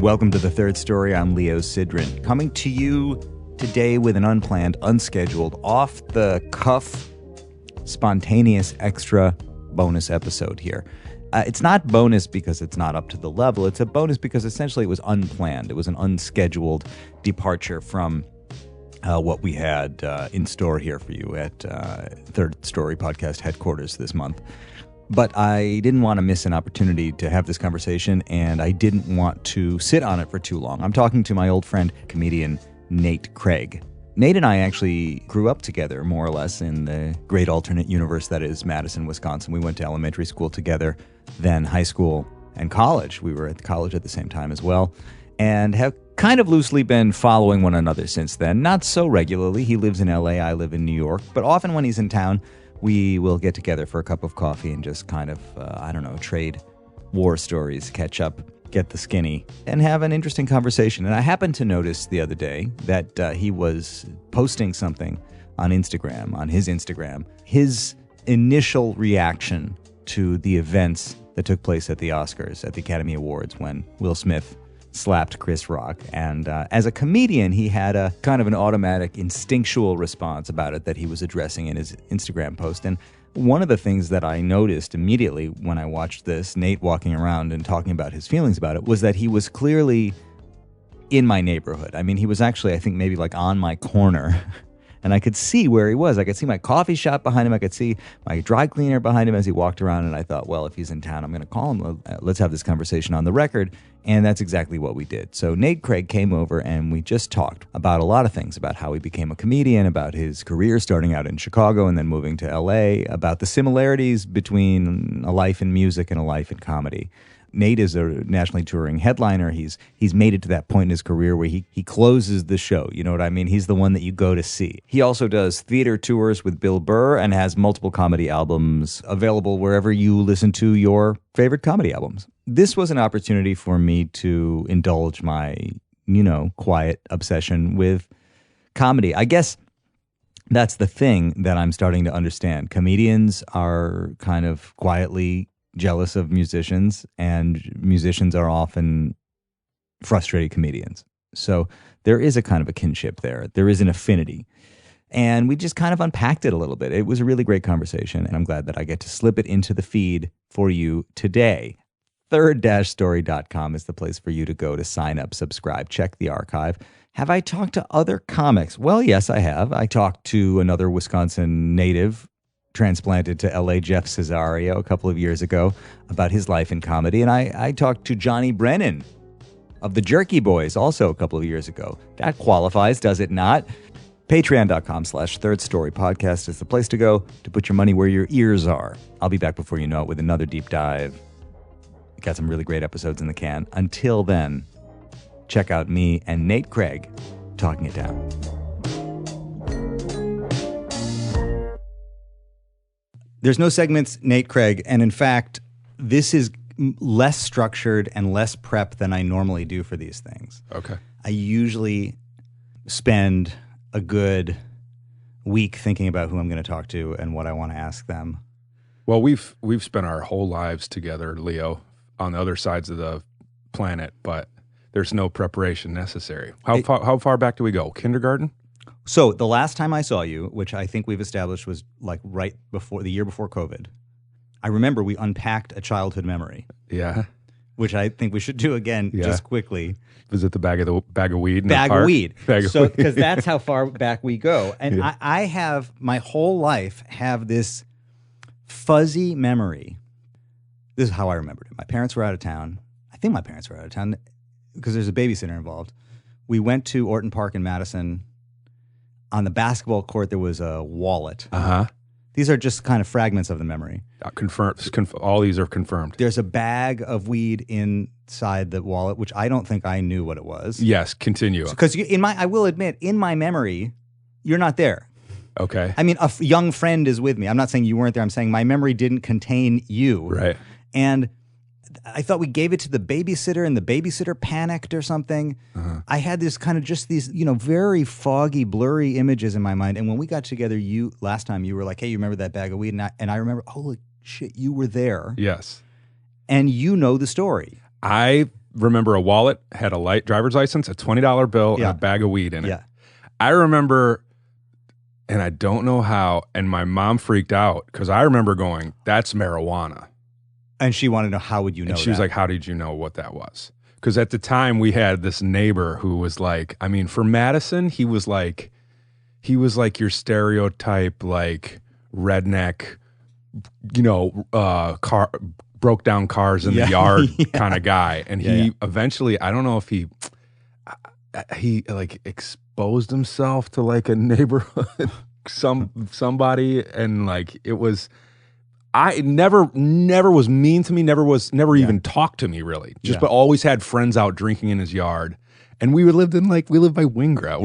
Welcome to The Third Story. I'm Leo Sidran, coming to you today with an unplanned, unscheduled, off-the-cuff, spontaneous extra bonus episode here. It's not bonus because it's not up to the level. It's a bonus because essentially it was unplanned. It was an unscheduled departure from what we had in store here for you at Third Story Podcast headquarters this month. But I didn't want to miss an opportunity to have this conversation, and I didn't want to sit on it for too long. I'm talking to my old friend, comedian Nate Craig. Nate and I actually grew up together, more or less, in the great alternate universe that is Madison, Wisconsin. We went to elementary school together, then high school and college. We were at college at the same time as well, and have kind of loosely been following one another since then. Not so regularly. He lives in LA, I live in New York, but often when he's in town, we will get together for a cup of coffee and just kind of, trade war stories, catch up, get the skinny, and have an interesting conversation. And I happened to notice the other day that he was posting something on Instagram, on his Instagram, his initial reaction to the events that took place at the Oscars, at the Academy Awards, when Will Smith slapped Chris Rock. And as a comedian, he had a kind of an automatic instinctual response about it that he was addressing in his Instagram post. And one of the things that I noticed immediately when I watched this, Nate walking around and talking about his feelings about it, was that he was clearly in my neighborhood. I mean, he was actually, I think, maybe like on my corner. And I could see where he was. I could see my coffee shop behind him. I could see my dry cleaner behind him as he walked around. And I thought, well, if he's in town, I'm going to call him. Let's have this conversation on the record. And that's exactly what we did. So Nate Craig came over and we just talked about a lot of things, about how he became a comedian, about his career starting out in Chicago and then moving to LA, about the similarities between a life in music and a life in comedy. Nate is a nationally touring headliner. He's made it to that point in his career where he closes the show. You know what I mean? He's the one that you go to see. He also does theater tours with Bill Burr and has multiple comedy albums available wherever you listen to your favorite comedy albums. This was an opportunity for me to indulge my, quiet obsession with comedy. I guess that's the thing that I'm starting to understand. Comedians are kind of quietly jealous of musicians, and musicians are often frustrated comedians. So there is a kind of a kinship there. There is an affinity. And we just kind of unpacked it a little bit. It was a really great conversation, and I'm glad that I get to slip it into the feed for you today. Third-story.com is the place for you to go to sign up, subscribe, check the archive. Have I talked to other comics? Well, yes, I have. I talked to another Wisconsin native transplanted to LA, Jeff Cesario, a couple of years ago about his life in comedy. And I talked to Johnny Brennan of the Jerky Boys also a couple of years ago. That qualifies, does it not? Patreon.com/Third Story Podcast is the place to go to put your money where your ears are. I'll be back before you know it with another deep dive. Got some really great episodes in the can. Until then, check out me and Nate Craig talking it down. There's no segments, Nate Craig, and in fact, this is less structured and less prep than I normally do for these things. Okay. I usually spend a good week thinking about who I'm going to talk to and what I want to ask them. Well, we've spent our whole lives together, Leo, on the other sides of the planet, but there's no preparation necessary. How far back do we go? Kindergarten? So the last time I saw you, which I think we've established was like right before the year before COVID, I remember we unpacked a childhood memory. Yeah. Which I think we should do again just quickly. Visit the bag of weed. Bag of weed. So because that's how far back we go. And I have my whole life have this fuzzy memory. This is how I remembered it. My parents were out of town. I think my parents were out of town because there's a babysitter involved. We went to Orton Park in Madison. On the basketball court, there was a wallet. Uh-huh. These are just kind of fragments of the memory. Confirmed. All these are confirmed. There's a bag of weed inside the wallet, which I don't think I knew what it was. Yes, continue. Because I will admit, in my memory, you're not there. Okay. I mean, a young friend is with me. I'm not saying you weren't there. I'm saying my memory didn't contain you. Right. And I thought we gave it to the babysitter and the babysitter panicked or something. Uh-huh. I had this kind of just these, very foggy, blurry images in my mind. And when we got together, last time you were like, hey, you remember that bag of weed? And I remember, holy shit, you were there. Yes. And you know the story. I remember a wallet, had a driver's license, a $20 bill, and a bag of weed in it. Yeah. I remember, and I don't know how, and my mom freaked out because I remember going, that's marijuana. And she wanted to know, how would you know And she was like, how did you know what that was? Because at the time we had this neighbor who was like, I mean, for Madison, he was like your stereotype, like redneck, broke down cars in the yard kind of guy. And he eventually, I don't know if he like exposed himself to like a neighborhood, somebody, and like it was. I never was mean to me, never even talked to me really. Just but always had friends out drinking in his yard. And we lived by Wingra.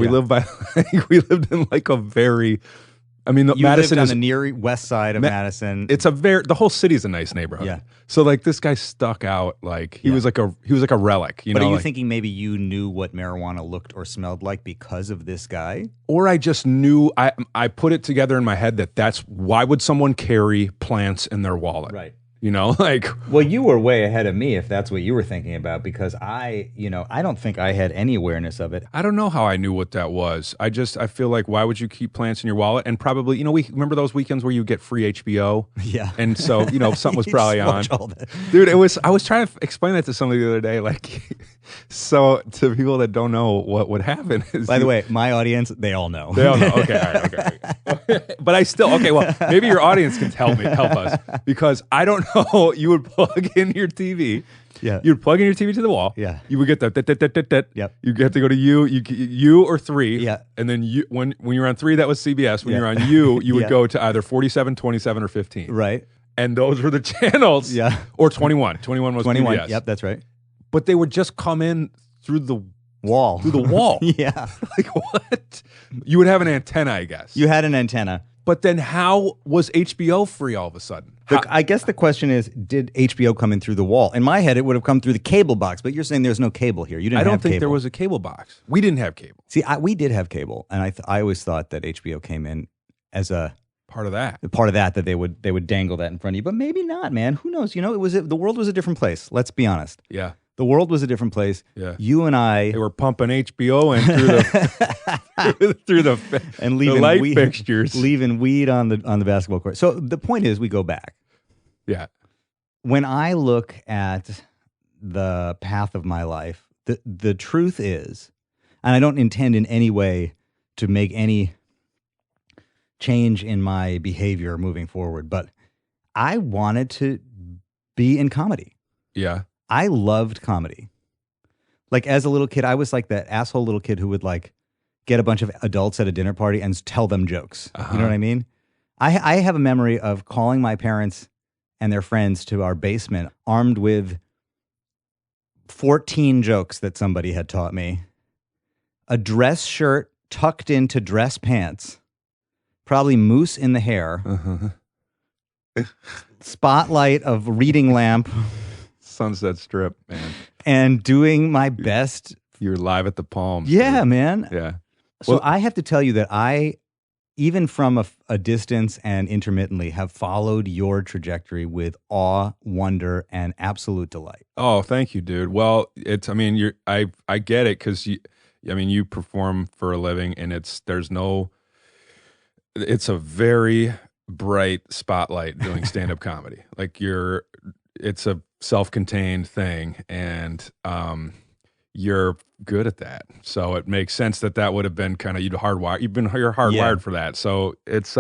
We lived in like a very, I mean, Madison lived on is the near west side of Madison. It's the whole city's a nice neighborhood. Yeah. So like this guy stuck out, like he was like a relic. But are you thinking maybe you knew what marijuana looked or smelled like because of this guy? Or I just knew, I put it together in my head that's why would someone carry plants in their wallet? Right. Well, you were way ahead of me if that's what you were thinking about, because I don't think I had any awareness of it. I don't know how I knew what that was. I feel like, why would you keep plants in your wallet? And probably, we remember those weekends where you get free HBO? Yeah. And so, something was probably on. Dude, I was trying to explain that to somebody the other day, like, so to people that don't know what would happen is. By the way, my audience, they all know. They all know. Okay, all right, okay. But I still, well, maybe your audience can help us, because I don't know. You would plug in your TV. Yeah. You would plug in your TV to the wall. Yeah. You would get that. Yep. You have to go to you or 3. Yeah. And then when you were on 3, that was CBS. When you were on you would go to either 47, 27, or 15. Right. And those were the channels. Yeah. Or 21. 21 was 21. PBS. Yep, that's right. But they would just come in through the wall. Yeah. Like what? You would have an antenna, I guess. You had an antenna. But then how was HBO free all of a sudden? I guess the question is, did HBO come in through the wall? In my head, it would have come through the cable box, but you're saying there's no cable here. You didn't. I don't think there was a cable box. We didn't have cable. See, we did have cable, and I always thought that HBO came in as a part of that. That they would dangle that in front of you, but maybe not, man. Who knows? The world was a different place. Let's be honest. Yeah. The world was a different place. Yeah. You and I... They were pumping HBO in through the and leaving the light fixtures. Leaving weed on the basketball court. So the point is, we go back. Yeah. When I look at the path of my life, the truth is, and I don't intend in any way to make any change in my behavior moving forward, but I wanted to be in comedy. Yeah. I loved comedy. Like as a little kid, I was like that asshole little kid who would like get a bunch of adults at a dinner party and tell them jokes. You know what I mean? I have a memory of calling my parents and their friends to our basement armed with 14 jokes that somebody had taught me, a dress shirt tucked into dress pants, probably mousse in the hair, spotlight of reading lamp, Sunset Strip, man. And doing my best. You're live at the Palms. Yeah, dude. Man. Yeah. So I have to tell you that I, even from a distance and intermittently, have followed your trajectory with awe, wonder, and absolute delight. Oh, thank you, dude. Well, I get it, because you perform for a living, and it's a very bright spotlight doing stand-up comedy. Like it's a self-contained thing, and you're good at that, so it makes sense that would have been kind of you're hardwired for that. So it's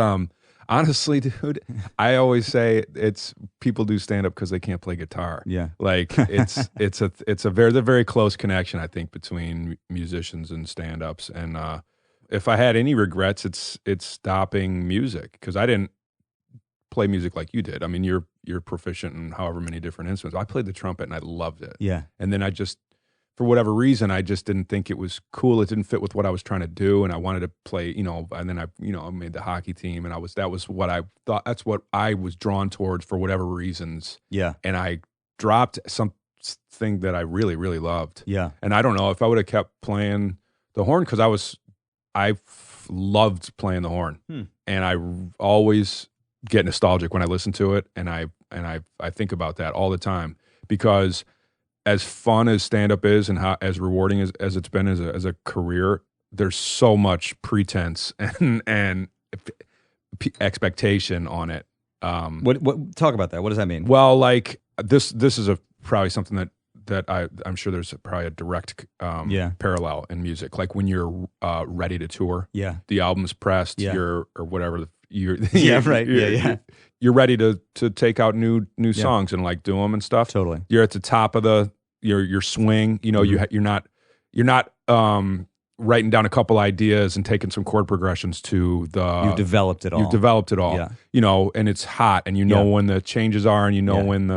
honestly, dude, I always say it's people do stand-up because they can't play guitar. Yeah, like it's a very close connection, I think, between musicians and stand-ups. And if I had any regrets, it's stopping music, because I didn't play music like you did. I mean, you're proficient in however many different instruments. I played the trumpet and I loved it. Yeah. And then I just, for whatever reason, I just didn't think it was cool. It didn't fit with what I was trying to do, and I wanted to play, and then I made the hockey team, and that was what I thought, that's what I was drawn towards for whatever reasons. Yeah. And I dropped something that I really, really loved. Yeah. And I don't know if I would have kept playing the horn, because I loved playing the horn. And I always get nostalgic when I listen to it, and I think about that all the time, because as fun as stand-up is and how as rewarding as it's been as a career, there's so much pretense and expectation on it. What talk about that? What does that mean? Well, like this is probably something that I'm sure there's probably a direct parallel in music. Like when you're ready to tour, the album's pressed, you're or whatever you're you're ready to take out new songs and like do them and stuff. Totally, you're at the top of your swing. You know, you're not writing down a couple ideas and taking some chord progressions to the. You've developed it all. Yeah. You know, and it's hot, and you know when the changes are, and you know when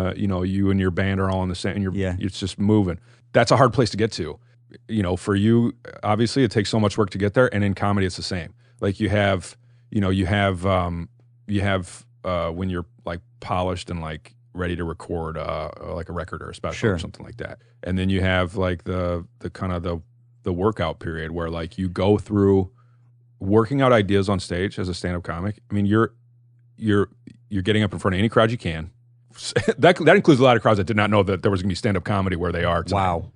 you and your band are all in the same, and it's just moving. That's a hard place to get to. You know, for you, obviously, it takes so much work to get there, and in comedy, it's the same. Like you have when you're like polished and like ready to record like a record or a special or something like that, and then you have like the kind of the workout period where like you go through working out ideas on stage as a stand-up comic. I mean, you're getting up in front of any crowd you can. That includes a lot of crowds that did not know that there was going to be stand-up comedy where they are tonight. Wow.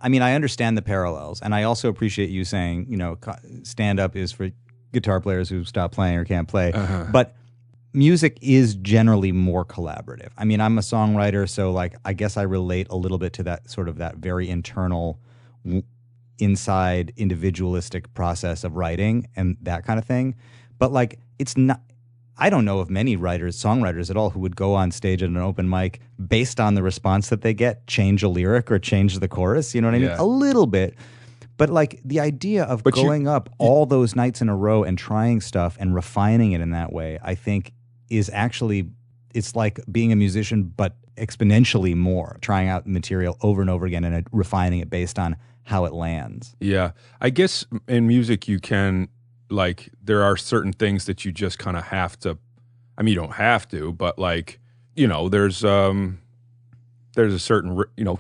I mean, I understand the parallels, and I also appreciate you saying, you know, stand-up is for guitar players who stop playing or can't play. But music is generally more collaborative. I mean, I'm a songwriter, so like I guess I relate a little bit to that sort of that very internal inside individualistic process of writing and that kind of thing. But like it's not, I don't know of many songwriters at all who would go on stage at an open mic based on the response that they get, change a lyric or change the chorus, you know what I mean? A little bit. But like the idea of going up all those nights in a row and trying stuff and refining it in that way, I think is actually, it's like being a musician, but exponentially more, trying out material over and over again and refining it based on how it lands. Yeah. I guess in music you can, like, there are certain things that you just kind of have to, I mean, you don't have to, but like, you know, there's a certain, you know,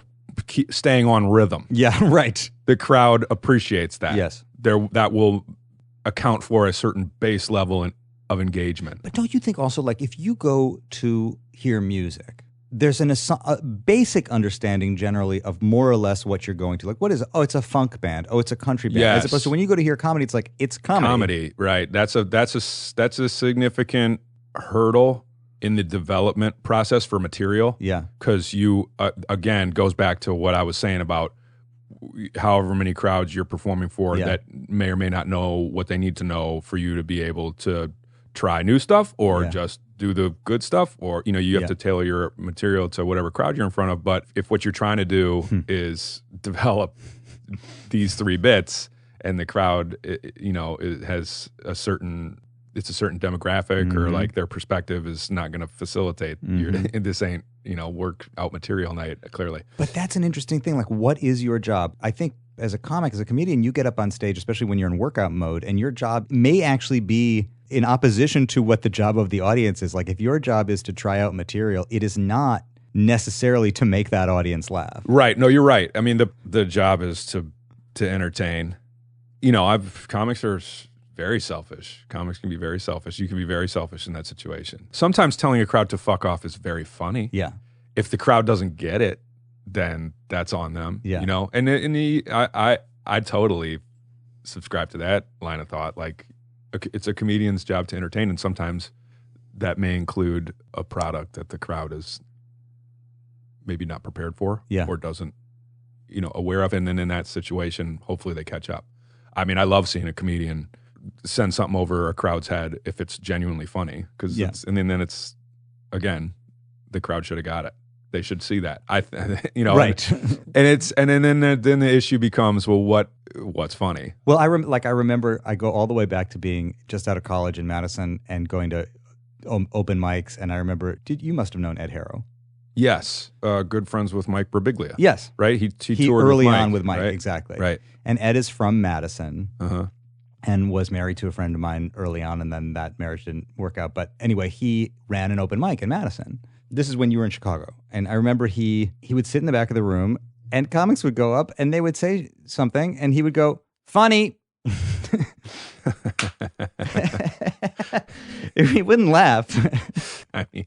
staying on rhythm. Yeah, right. The crowd appreciates that. Yes. That will account for a certain base level of engagement. But don't you think also, like, if you go to hear music, there's a basic understanding generally of more or less what you're going to. Like, what is it? Oh, it's a funk band. Oh, it's a country band. Yes. As opposed to when you go to hear comedy, it's like, it's comedy. Comedy, right. That's a significant hurdle in the development process for material. Yeah. Because you, again, goes back to what I was saying about however many crowds you're performing for that may or may not know what they need to know for you to be able to try new stuff or just do the good stuff, or, you know, you have to tailor your material to whatever crowd you're in front of. But if what you're trying to do is develop these three bits and the crowd, you know, it has a certain demographic or like their perspective is not going to facilitate this ain't, you know, work out material night, clearly. But that's an interesting thing. Like, what is your job? I think as a comic, as a comedian, you get up on stage, especially when you're in workout mode, and your job may actually be in opposition to what the job of the audience is. Like, if your job is to try out material, it is not necessarily to make that audience laugh. Right. No, you're right. I mean, the job is to entertain. You know, comics are very selfish. Comics can be very selfish. You can be very selfish in that situation. Sometimes telling a crowd to fuck off is very funny. Yeah. If the crowd doesn't get it, then that's on them. Yeah. You know, and I totally subscribe to that line of thought. Like, it's a comedian's job to entertain, and sometimes that may include a product that the crowd is maybe not prepared for or doesn't, you know, aware of. And then in that situation, hopefully they catch up. I mean, I love seeing a comedian send something over a crowd's head if it's genuinely funny, because and then it's, again, the crowd should have got it. They should see that. You know, right? And then the issue becomes, well, what's funny? Well, I remember I go all the way back to being just out of college in Madison and going to open mics, and I remember you must have known Ed Harrow. Yes, good friends with Mike Birbiglia. Yes, right. He toured early with Mike, on with Mike, right? Exactly. Right. And Ed is from Madison. And was married to a friend of mine early on, and then that marriage didn't work out. But anyway, he ran an open mic in Madison. This is when you were in Chicago. And I remember he would sit in the back of the room, and comics would go up, and they would say something, and he would go, funny. He wouldn't laugh. I mean,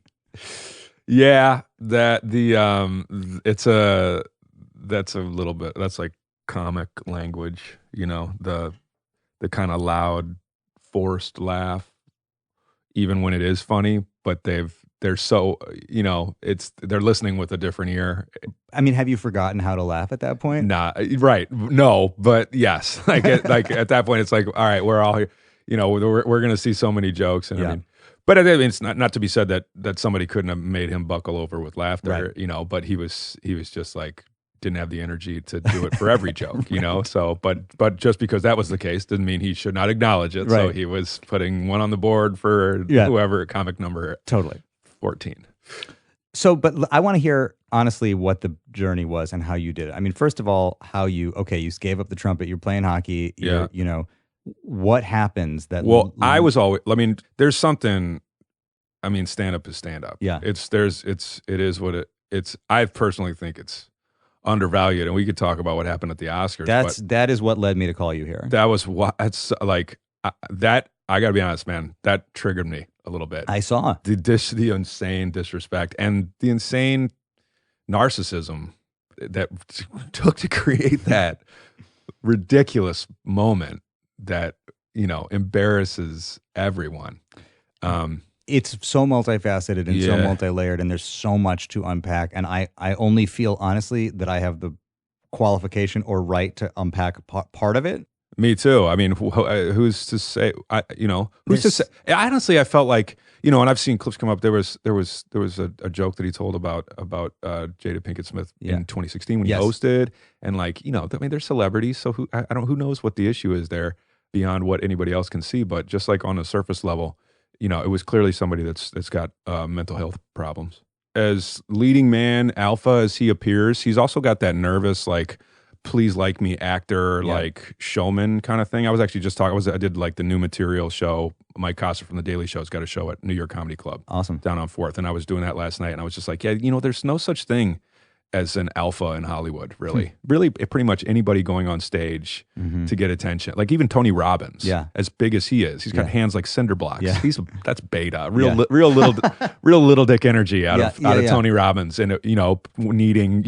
yeah, that's a little bit, that's like comic language, the kind of loud, forced laugh, even when it is funny, but they're so, they're listening with a different ear. I mean, have you forgotten how to laugh at that point? Nah, right. No, but yes. Like at that point, it's like, all right, we're all here. We're going to see so many jokes. And I mean, but I mean, it's not to be said that somebody couldn't have made him buckle over with laughter, right. But he was just like, didn't have the energy to do it for every joke, So, but just because that was the case didn't mean he should not acknowledge it. Right. So he was putting one on the board for whoever, comic number totally 14. So, but I want to hear honestly what the journey was and how you did it. I mean, first of all, you gave up the trumpet, you're playing hockey, what happens that? Well, I was always, I mean, there's something, I mean, stand up is stand up. Yeah. It is what it's, I personally think it's undervalued, and we could talk about what happened at the Oscars. That is what led me to call you here. That was what, it's like, that, I gotta be honest, man, that triggered me a little bit. I saw the insane disrespect and the insane narcissism that took to create that ridiculous moment that embarrasses everyone. It's so multifaceted and so multi-layered, and there's so much to unpack. And I only feel honestly that I have the qualification or right to unpack part of it. Me too. I mean, who's to say? Who's to say? Honestly, I felt like and I've seen clips come up. There was a joke that he told about Jada Pinkett Smith in 2016 when he hosted, and I mean, they're celebrities, so who knows what the issue is there beyond what anybody else can see. But just like on a surface level, it was clearly somebody that's got mental health problems. As leading man, alpha as he appears, he's also got that nervous, like, please like me actor, like showman kind of thing. I was actually just talking, I did like the new material show. Mike Costa from The Daily Show's got a show at New York Comedy Club. Awesome. Down on 4th. And I was doing that last night, and I was just like, there's no such thing as an alpha in Hollywood, really. Really, pretty much anybody going on stage to get attention. Like even Tony Robbins, as big as he is, he's got hands like cinder blocks. Yeah. That's beta, real little dick energy out of Tony Robbins, and needing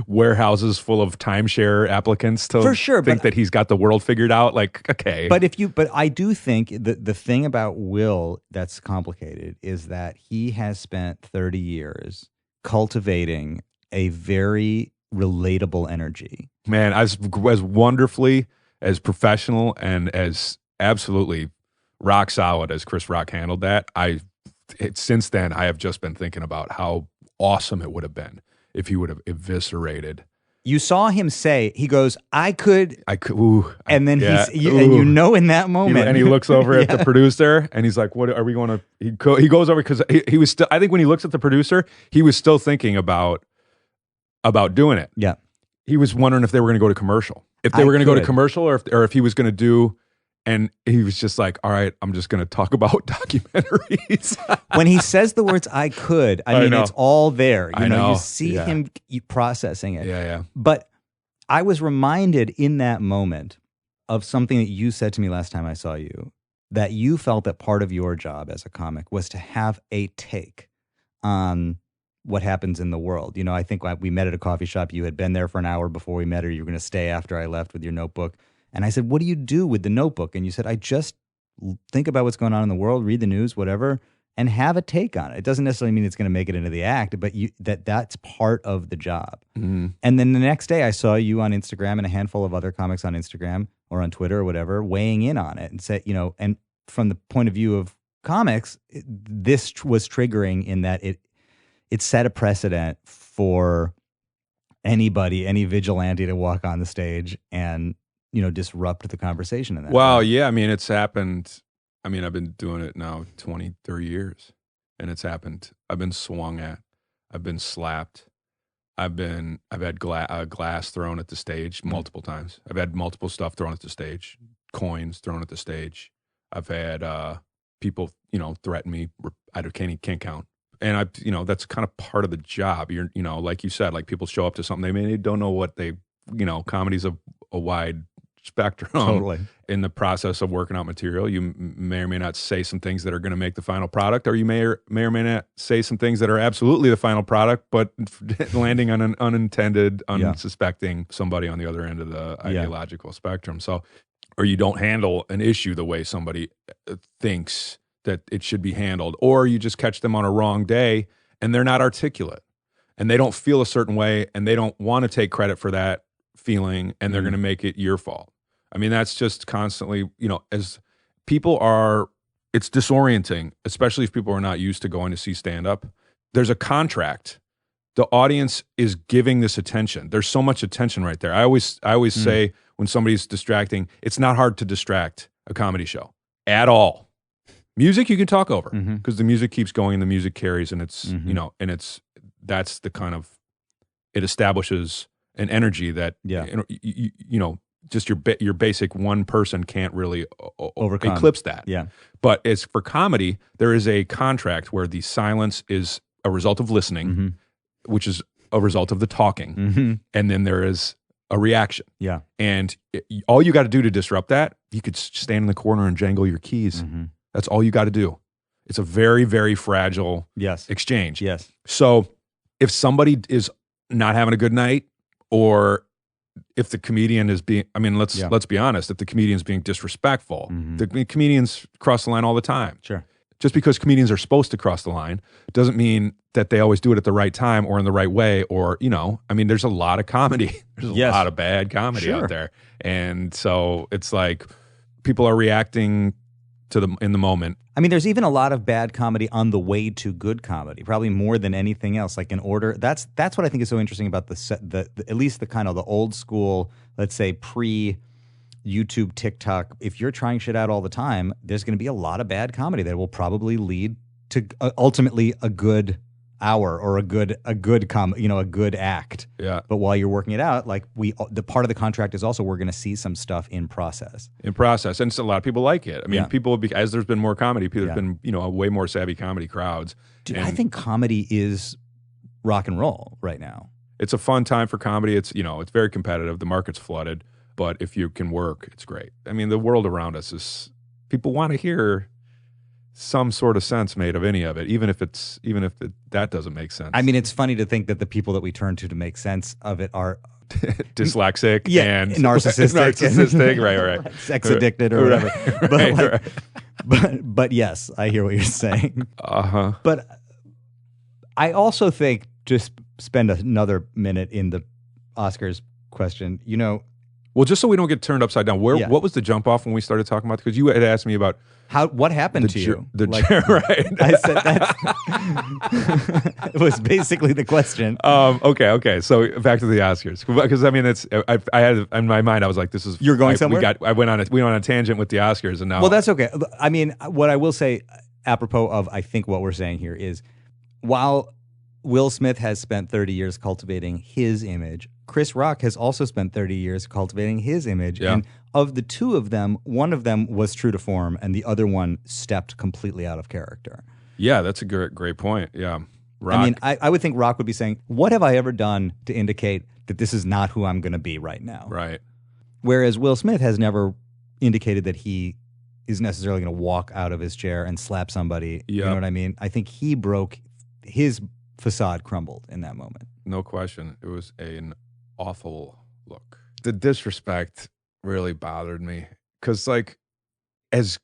warehouses full of timeshare applicants to for sure think that he's got the world figured out. Like, okay, but I do think the thing about Will that's complicated is that he has spent 30 years cultivating a very relatable energy. Man, as wonderfully, as professional, and as absolutely rock solid as Chris Rock handled that, since then I have just been thinking about how awesome it would have been if he would have eviscerated. You saw him say, he goes, I could, ooh, and then and in that moment. And he looks over at the producer, and he's like, what are we going to, he goes over, because he was still, I think when he looks at the producer, he was still thinking about doing it. Yeah. He was wondering if they were going to go to commercial. If they were going to go to commercial, or if he was going to do, and he was just like, all right, I'm just going to talk about documentaries. When he says the words, I could, I mean, it's all there. You see him processing it. Yeah. But I was reminded in that moment of something that you said to me last time I saw you, that you felt that part of your job as a comic was to have a take on what happens in the world. I think we met at a coffee shop. You had been there for an hour before we met, or you were going to stay after I left with your notebook. And I said, what do you do with the notebook? And you said, I just think about what's going on in the world, read the news, whatever, and have a take on it. It doesn't necessarily mean it's going to make it into the act, but that's part of the job. Mm-hmm. And then the next day I saw you on Instagram and a handful of other comics on Instagram or on Twitter or whatever, weighing in on it and said, and from the point of view of comics, this was triggering in that it set a precedent for anybody, any vigilante to walk on the stage and disrupt the conversation in that way. Yeah. I mean, it's happened. I mean, I've been doing it now 20, 30 years, and it's happened. I've been swung at. I've been slapped. I've had glass thrown at the stage multiple times. I've had multiple stuff thrown at the stage, coins thrown at the stage. I've had people, threaten me. I can't count. And that's kind of part of the job. You're, like you said, like people show up to something, they don't know what comedy's a wide spectrum. Totally. in the process of working out material, you may or may not say some things that are going to make the final product, or you may or may not say some things that are absolutely the final product, but landing on an unintended, unsuspecting somebody on the other end of the ideological spectrum. So, or you don't handle an issue the way somebody thinks that it should be handled, or you just catch them on a wrong day and they're not articulate and they don't feel a certain way and they don't want to take credit for that feeling, and they're going to make it your fault. I mean, that's just constantly, as people are, it's disorienting, especially if people are not used to going to see stand-up. There's a contract. The audience is giving this attention. There's so much attention right there. I always say when somebody's distracting, it's not hard to distract a comedy show at all. Music you can talk over because the music keeps going and the music carries, and it's, that's the kind of, it establishes an energy that, just your basic one person can't really eclipse that. Yeah. But as for comedy, there is a contract where the silence is a result of listening, which is a result of the talking. And then there is a reaction. Yeah. And all you got to do to disrupt that, you could stand in the corner and jangle your keys. That's all you got to do. It's a very, very fragile exchange. Yes. So if somebody is not having a good night, or if the comedian is being, let's be honest, if the comedian is being disrespectful, the comedians cross the line all the time. Sure. Just because comedians are supposed to cross the line doesn't mean that they always do it at the right time or in the right way, or, there's a lot of comedy. There's a lot of bad comedy out there. And so it's like people are reacting in the moment. There's even a lot of bad comedy on the way to good comedy, probably more than anything else. Like in order, that's what I think is so interesting about the at least the kind of the old school, let's say pre-YouTube, TikTok. If you're trying shit out all the time, there's going to be a lot of bad comedy that will probably lead to ultimately a good hour or a good act. Yeah. But while you're working it out, like the part of the contract is also we're going to see some stuff in process. And so a lot of people like it. People, as there's been more comedy, people have been, a way more savvy comedy crowds. Dude, I think comedy is rock and roll right now. It's a fun time for comedy. It's, it's very competitive. The market's flooded, but if you can work, it's great. The world around us is, people want to hear some sort of sense made of any of it, even if that doesn't make sense. It's funny to think that the people that we turn to make sense of it are dyslexic and narcissistic, right, sex addicted or whatever. But yes, I hear what you're saying. But I also think, just spend another minute in the Oscars question. Well, just so we don't get turned upside down, what was the jump off when we started talking about? Because you had asked me about what happened to you. Right. I said that it was basically the question. Okay. So back to the Oscars, because it's I had in my mind, I was like, this is you're going somewhere. We went on a tangent with the Oscars, and now that's okay. What I will say, apropos of I think what we're saying here is, while Will Smith has spent 30 years cultivating his image, Chris Rock has also spent 30 years cultivating his image. Yeah. And of the two of them, one of them was true to form and the other one stepped completely out of character. Yeah, that's a great point. Yeah. Rock. I would think Rock would be saying, what have I ever done to indicate that this is not who I'm going to be right now? Right. Whereas Will Smith has never indicated that he is necessarily going to walk out of his chair and slap somebody. Yep. You know what I mean? I think he broke, his facade crumbled in that moment. No question. It was an awful look. The disrespect really bothered me because, like, as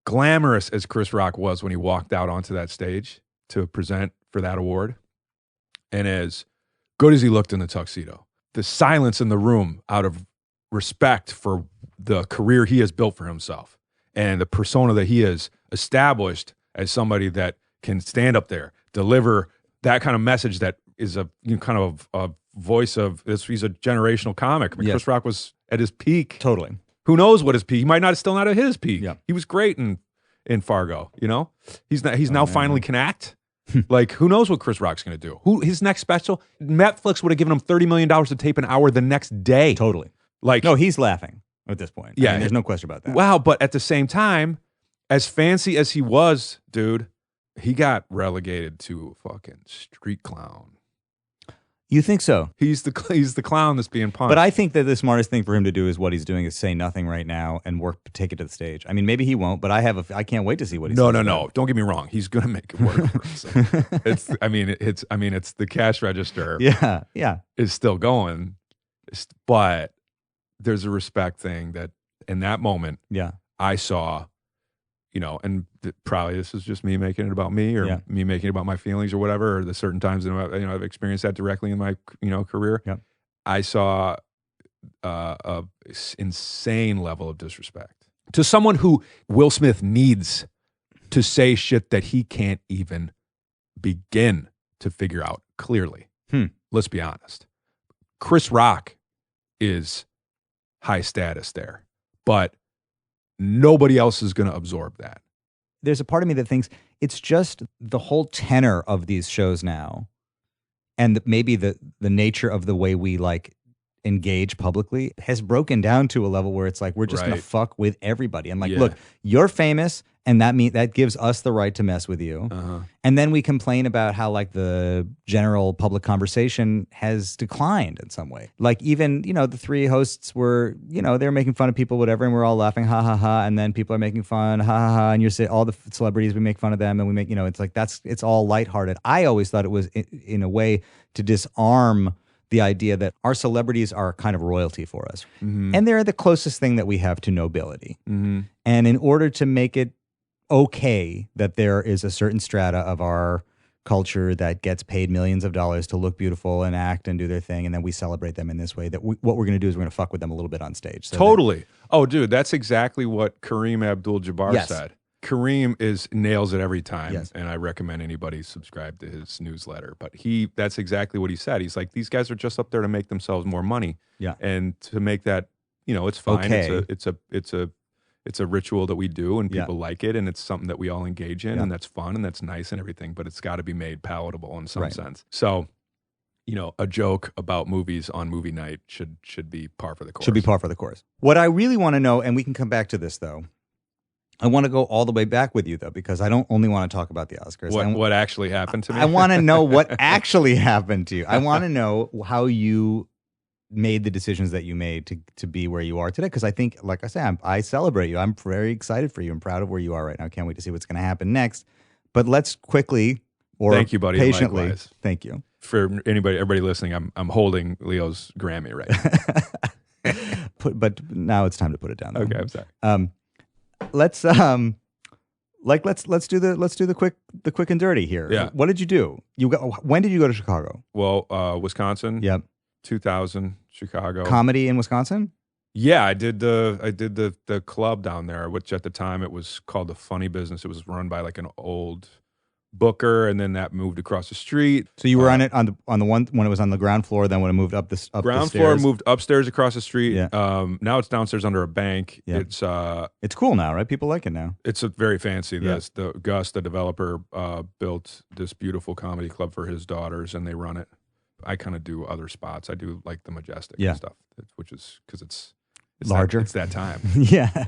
glamorous as Chris Rock was when he walked out onto that stage to present for that award, and as good as he looked in the tuxedo, the silence in the room out of respect for the career he has built for himself and the persona that he has established as somebody that can stand up there, deliver that kind of message that is a kind of a voice of this. He's a generational comic. Chris Rock was at his peak. Totally. Who knows what his peak? He might still not at his peak. Yeah. He was great in Fargo. He's now finally can act. Like, who knows what Chris Rock's going to do? His next special? Netflix would have given him $30 million to tape an hour the next day. Totally. Like, no, he's laughing at this point. Yeah, there's no question about that. Wow, but at the same time, as fancy as he was, dude, he got relegated to a fucking street clown. You think so? He's the clown that's being punched. But I think that the smartest thing for him to do is what he's doing is say nothing right now and take it to the stage. I mean, maybe he won't, but I can't wait to see what he says. No. Don't get me wrong. He's gonna make it work for himself. It's the cash register. Yeah. Is still going, but there's a respect thing that in that moment, I saw, and probably this is just me making it about me or me making it about my feelings or whatever, or the certain times I've experienced that directly in my career. Yep. I saw a insane level of disrespect to someone who Will Smith needs to say shit that he can't even begin to figure out clearly. Let's be honest. Chris Rock is high status there, but nobody else is going to absorb that. There's a part of me that thinks it's just the whole tenor of these shows now, and maybe the nature of the way we like engage publicly has broken down to a level where it's like we're just going to fuck with everybody. And like, look, you're famous, and that gives us the right to mess with you. And then we complain about how like the general public conversation has declined in some way. Like even, the three hosts were, they're making fun of people, whatever, and we're all laughing, ha ha ha, and then people are making fun, ha ha ha, and you're saying all the celebrities, we make fun of them, and we make, it's like it's all lighthearted. I always thought it was in a way to disarm the idea that our celebrities are kind of royalty for us. And they're the closest thing that we have to nobility. And in order to make it okay that there is a certain strata of our culture that gets paid millions of dollars to look beautiful and act and do their thing, and then we celebrate them in this way, that what we're going to do is we're going to fuck with them a little bit on stage. So totally. Oh, dude, that's exactly what Kareem Abdul-Jabbar said. Kareem nails it every time, and I recommend anybody subscribe to his newsletter. But that's exactly what he said. He's like, these guys are just up there to make themselves more money, and to make that, it's fine. Okay. It's a ritual that we do, and people like it, and it's something that we all engage in, and that's fun, and that's nice, and everything. But it's got to be made palatable in some sense. So, a joke about movies on movie night should be par for the course. Should be par for the course. What I really want to know, and we can come back to this though. I want to go all the way back with you, though, because I don't only want to talk about the Oscars. What actually happened to me? I want to know what actually happened to you. I want to know how you made the decisions that you made to be where you are today. Because I think, like I said, I celebrate you. I'm very excited for you. I'm proud of where you are right now. I can't wait to see what's going to happen next. But let's quickly, thank you, buddy, patiently. likewise. Thank you. For everybody listening, I'm holding Leo's Grammy right now. But now it's time to put it down. Though. Okay, I'm sorry. Let's do the quick and dirty here. Yeah. What did you do? When did you go to Chicago? Well, Wisconsin. Yep. 2000, Chicago. Comedy in Wisconsin? Yeah, I did the club down there, which at the time it was called the Funny Business. It was run by like an old booker, and then that moved across the street. So you were on it on the one when it was on the ground floor. Then when it moved up the ground the floor, moved upstairs across the street. Yeah. Now it's downstairs under a bank. Yeah. It's cool now, right? People like it now. It's very fancy. Yeah. Gus, the developer, built this beautiful comedy club for his daughters, and they run it. I kind of do other spots. I do like the Majestic and stuff, which is because it's larger. It's that time.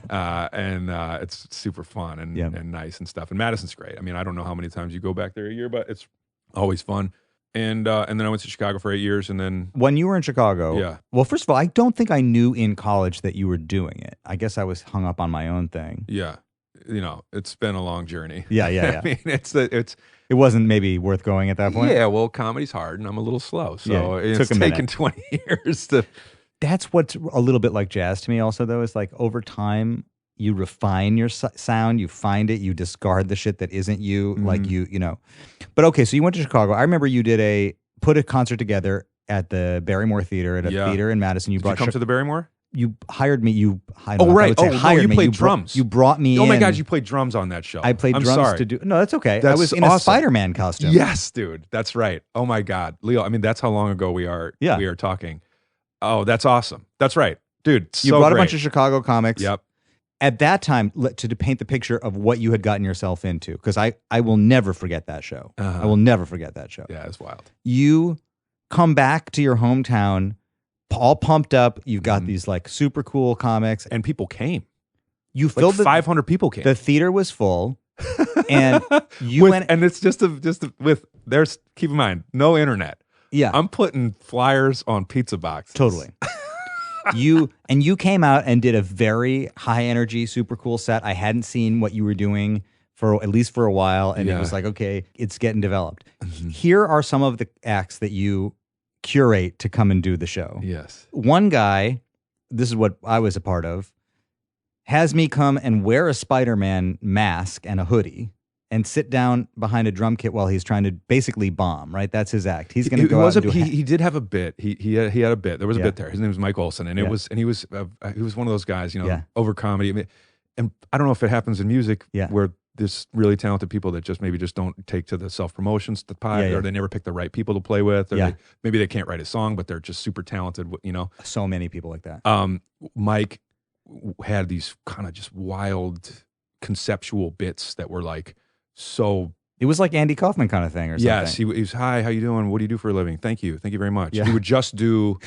And it's super fun and nice and stuff. And Madison's great. I mean, I don't know how many times you go back there a year, but it's always fun. And then I went to Chicago for 8 years, and then when you were in Chicago, well, first of all, I don't think I knew in college that you were doing it. I guess I was hung up on my own thing. Yeah, it's been a long journey. Yeah. I mean, it wasn't maybe worth going at that point. Yeah, well, comedy's hard, and I'm a little slow, so it's taken 20 years to. That's what's a little bit like jazz to me. Also, though, is like over time you refine your sound, you find it, you discard the shit that isn't you, like you know. But okay, so you went to Chicago. I remember you put a concert together at the Barrymore Theater at a theater in Madison. Did you come to the Barrymore? You hired me. Right. You played drums. You brought me in. Oh my God, you played drums on that show. I played drums to do. No, that's okay. I was in a Spider-Man costume. Yes, dude. That's right. Oh my God, Leo. I mean, that's how long ago we are. Yeah. We are talking. Oh, that's awesome. That's right, dude. You brought a bunch of Chicago comics. Yep. At that time, to paint the picture of what you had gotten yourself into, because I will never forget that show. I will never forget that show. Yeah, it's wild. You come back to your hometown, all pumped up. You've got these like super cool comics, and people came. You filled 500 people came. The theater was full, and you went. And it's just with there's keep in mind no internet. Yeah. I'm putting flyers on pizza boxes. Totally. You came out and did a very high energy, super cool set. I hadn't seen what you were doing for at least for a while, and it was like, okay, it's getting developed. Here are some of the acts that you curate to come and do the show. Yes. One guy, this is what I was a part of, has me come and wear a Spider-Man mask and a hoodie and sit down behind a drum kit while he's trying to basically bomb, right? That's his act. He's going to go out and do he did have a bit. He had a bit. There was a bit there. His name was Mike Olson, and he was one of those guys, over comedy. I mean, and I don't know if it happens in music where there's really talented people that just don't take to the self-promotions, or they never pick the right people to play with, or maybe they can't write a song, but they're just super talented, So many people like that. Mike had these kind of just wild conceptual bits that were like so. It was like Andy Kaufman kind of thing or something. Yes, he was, hi, how you doing? What do you do for a living? Thank you very much. Yeah. He would just do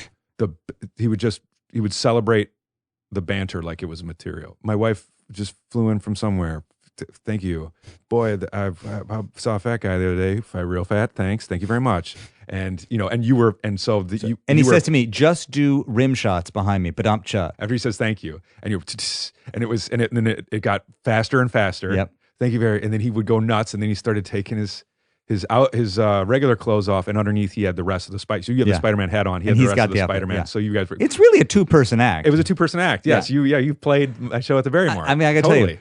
he would celebrate the banter like it was material. My wife just flew in from somewhere. Thank you. Boy, I saw a fat guy the other day. Real fat. Thanks. Thank you very much. And he says to me, just do rim shots behind me, badump-cha. After he says thank you, and it got faster and faster. Yep. Thank you and then he would go nuts, and then he started taking his regular clothes off, and underneath he had the rest of the Spider. So you have the Spider-Man hat on. He had the rest of the Spider-Man. Yeah. So you guys were. It's really a 2-person act. It was a 2-person act. Yes. Yeah. You played a show at the Barrymore. I mean, I got to tell you,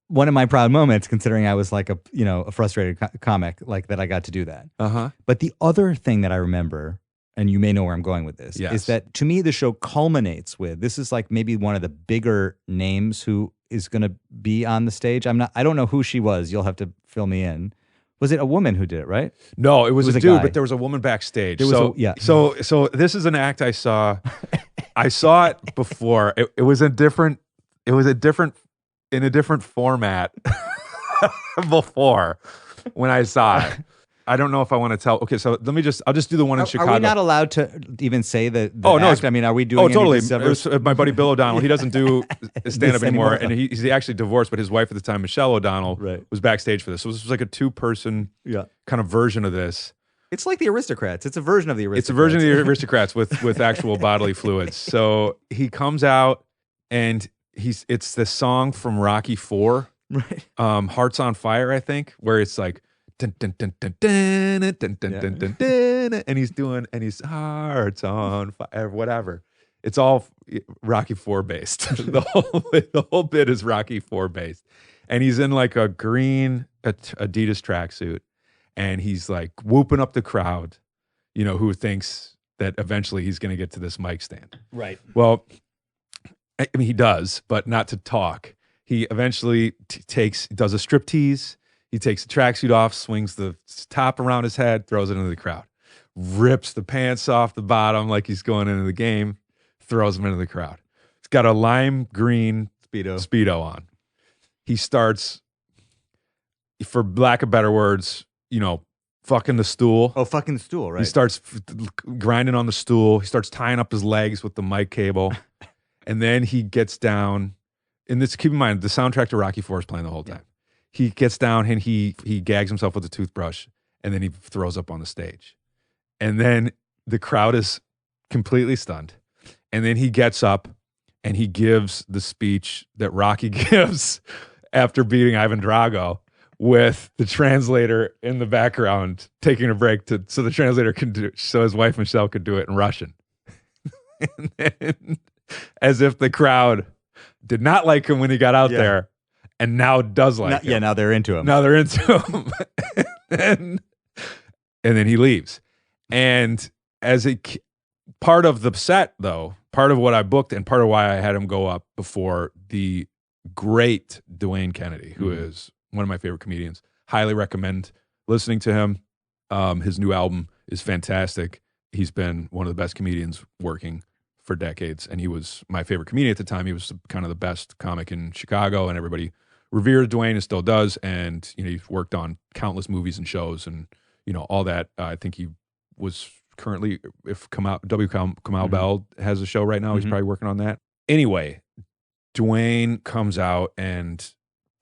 one of my proud moments, considering I was like a frustrated comic, like that I got to do that. But the other thing that I remember, and you may know where I'm going with this, is that to me the show culminates with, this is like maybe one of the bigger names who is going to be on the stage. I don't know who she was. You'll have to fill me in. Was it a woman who did it, right? No, it was a dude, guy. but there was a woman backstage. So this is an act I saw. I saw it before. It was a different in a different format before when I saw it. I don't know if I want to tell. Okay, so I'll just do the one in Chicago. Are we not allowed to even say the no, act? I mean, are we doing totally. It was my buddy Bill O'Donnell. He doesn't do stand-up anymore, and he's actually divorced, but his wife at the time, Michelle O'Donnell, was backstage for this. So this was like a 2-person kind of version of this. It's like the Aristocrats. It's a version of the Aristocrats. It's a version of the Aristocrats with actual bodily fluids. So he comes out, and it's the song from Rocky IV, right? Hearts on Fire, I think, where it's like dun, dun, dun, dun, dun, dun, dun, dun, dun, dun, dun, and he's hearts on fire, whatever. It's all Rocky IV based. The whole bit is Rocky IV based, and he's in like a green Adidas tracksuit, and he's like whooping up the crowd, who thinks that eventually he's going to get to this mic stand. Right. Well, I mean, he does, but not to talk. He eventually does a striptease. He takes the tracksuit off, swings the top around his head, throws it into the crowd, rips the pants off the bottom like he's going into the game, throws them into the crowd. He's got a lime green Speedo on. He starts, for lack of better words, fucking the stool. Oh, fucking the stool, right? He starts grinding on the stool. He starts tying up his legs with the mic cable. And then he gets down, and this, keep in mind, the soundtrack to Rocky IV is playing the whole time. He gets down and he gags himself with a toothbrush, and then he throws up on the stage. And then the crowd is completely stunned. And then he gets up and he gives the speech that Rocky gives after beating Ivan Drago, with the translator in the background taking a break so the translator so his wife Michelle could do it in Russian. And then, as if the crowd did not like him when he got out there, and now does like him. Yeah, now they're into him. and then he leaves. And as part of the set, though, part of what I booked and part of why I had him go up before the great Dwayne Kennedy, who is one of my favorite comedians. Highly recommend listening to him. His new album is fantastic. He's been one of the best comedians working for decades, and he was my favorite comedian at the time. He was kind of the best comic in Chicago, and everybody revered Dwayne and still does. And he's worked on countless movies and shows, and all that. I think he was currently, if Kamau Bell has a show right now, he's probably working on that. Anyway, Dwayne comes out and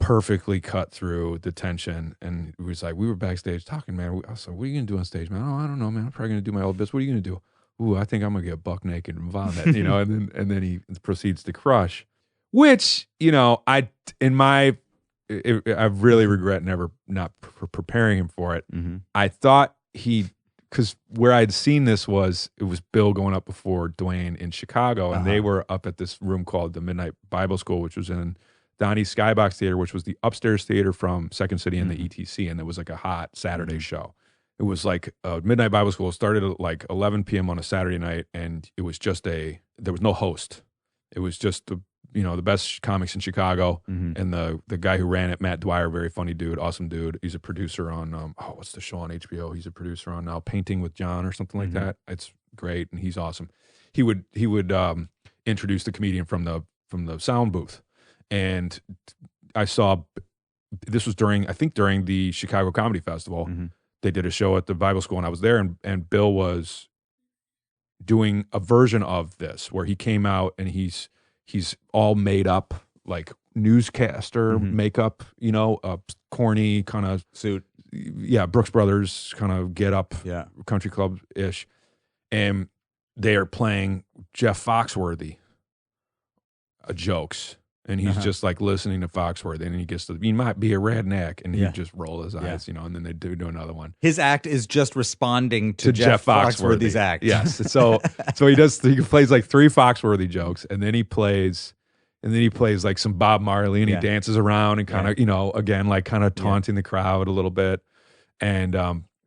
perfectly cut through the tension. And it was like, we were backstage talking, man. I was like, what are you going to do on stage, man? Oh, I don't know, man. I'm probably going to do my old bits. What are you going to do? Ooh, I think I'm going to get buck naked and vomit, you know, and then he proceeds to crush, which, you know, I really regret not preparing him for it. Mm-hmm. I thought because where I'd seen this it was Bill going up before Dwayne in Chicago, and they were up at this room called the Midnight Bible School, which was in Donnie's Skybox Theater, which was the upstairs theater from Second City and the ETC, and there was like a hot Saturday show. It was like Midnight Bible School started at like 11 p.m. on a Saturday night, and it was just there was no host. It was just the best comics in Chicago, and the guy who ran it, Matt Dwyer, very funny dude, awesome dude. He's a producer on what's the show on HBO? He's a producer on now Painting with John or something like that. It's great, and he's awesome. He would introduce the comedian from the sound booth, and I saw this was during the Chicago Comedy Festival. They did a show at the Bible School, and I was there, and Bill was doing a version of this where he came out and he's all made up like newscaster makeup, you know, corny kind of suit. Yeah, Brooks Brothers kind of get up, country club ish. And they are playing Jeff Foxworthy jokes. And he's just like listening to Foxworthy, and he gets to, you might be a redneck, and he just roll his eyes, you know, and then they do another one. His act is just responding to Jeff Foxworthy's act. Yes. So he plays like 3 Foxworthy jokes, and then he plays like some Bob Marley, and he dances around and kind of, you know, again, like kind of taunting the crowd a little bit. And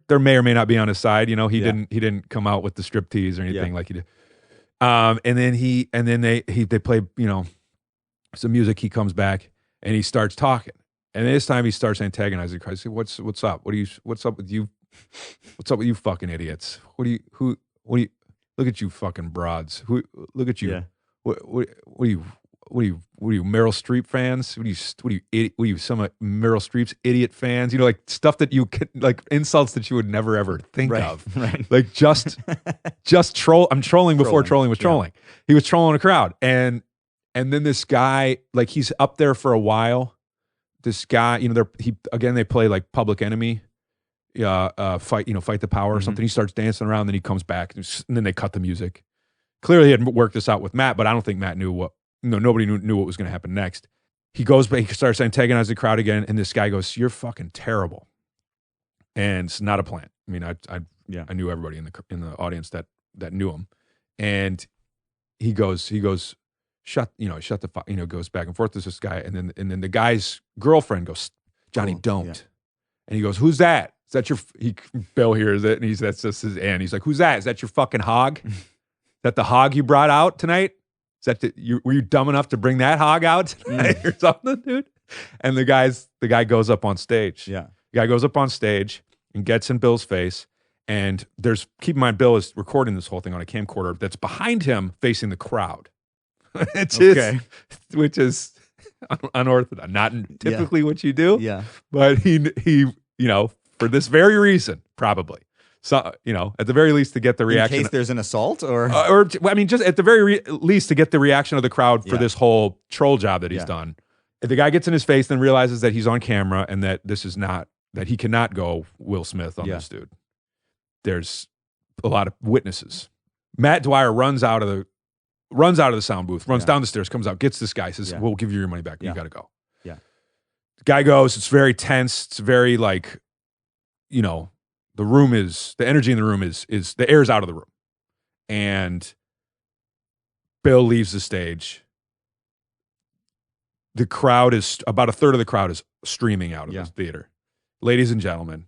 there may or may not be on his side, you know, he didn't come out with the striptease or anything like he did. And then they play, you know, some music. He comes back and he starts talking, and this time he starts antagonizing Christ. Say, what's up? What's up with you? What's up with you fucking idiots? What do you look at you fucking broads? Look at you. Yeah. What are you Meryl Streep fans? What are you some of Meryl Streep's idiot fans? You know, like stuff that you could, like insults that you would never ever think of. Right. Like just troll. I'm trolling before trolling was trolling. He was trolling a crowd, and then this guy, like he's up there for a while. This guy, you know, they play like Public Enemy, fight the power or something. He starts dancing around, then he comes back, and then they cut the music. Clearly, he had worked this out with Matt, but I don't think Matt knew nobody knew what was going to happen next. He goes back, he starts antagonizing the crowd again, and this guy goes, "You're fucking terrible," and it's not a plant. I mean, I knew everybody in the audience that knew him, and he goes. Shut the fuck, you know, goes back and forth to this guy. And then the guy's girlfriend goes, "Johnny, don't." Yeah. And he goes, "Who's that? Is that Bill hears it, and that's just his aunt. He's like, "Who's that? Is that your fucking hog? Is that the hog you brought out tonight? Is that were you dumb enough to bring that hog out tonight or something, dude?" And the guy goes up on stage. Yeah. The guy goes up on stage and gets in Bill's face. And keep in mind, Bill is recording this whole thing on a camcorder that's behind him facing the crowd. Which is unorthodox, not typically what you do. Yeah, but he, you know, for this very reason, probably. So, you know, at the very least, to get the reaction. In case there's an assault, or I mean, just at the very least to get the reaction of the crowd for this whole troll job that he's done. If the guy gets in his face, then realizes that he's on camera and that that he cannot go Will Smith on this dude. There's a lot of witnesses. Matt Dwyer runs out of the sound booth, runs down the stairs, comes out, gets this guy, says, "We'll give you your money back. You got to go." Yeah. The guy goes. It's very tense. It's very like, you know, the energy in the room is the air's out of the room, and Bill leaves the stage. The crowd is about a third of the crowd is streaming out of the theater. Ladies and gentlemen,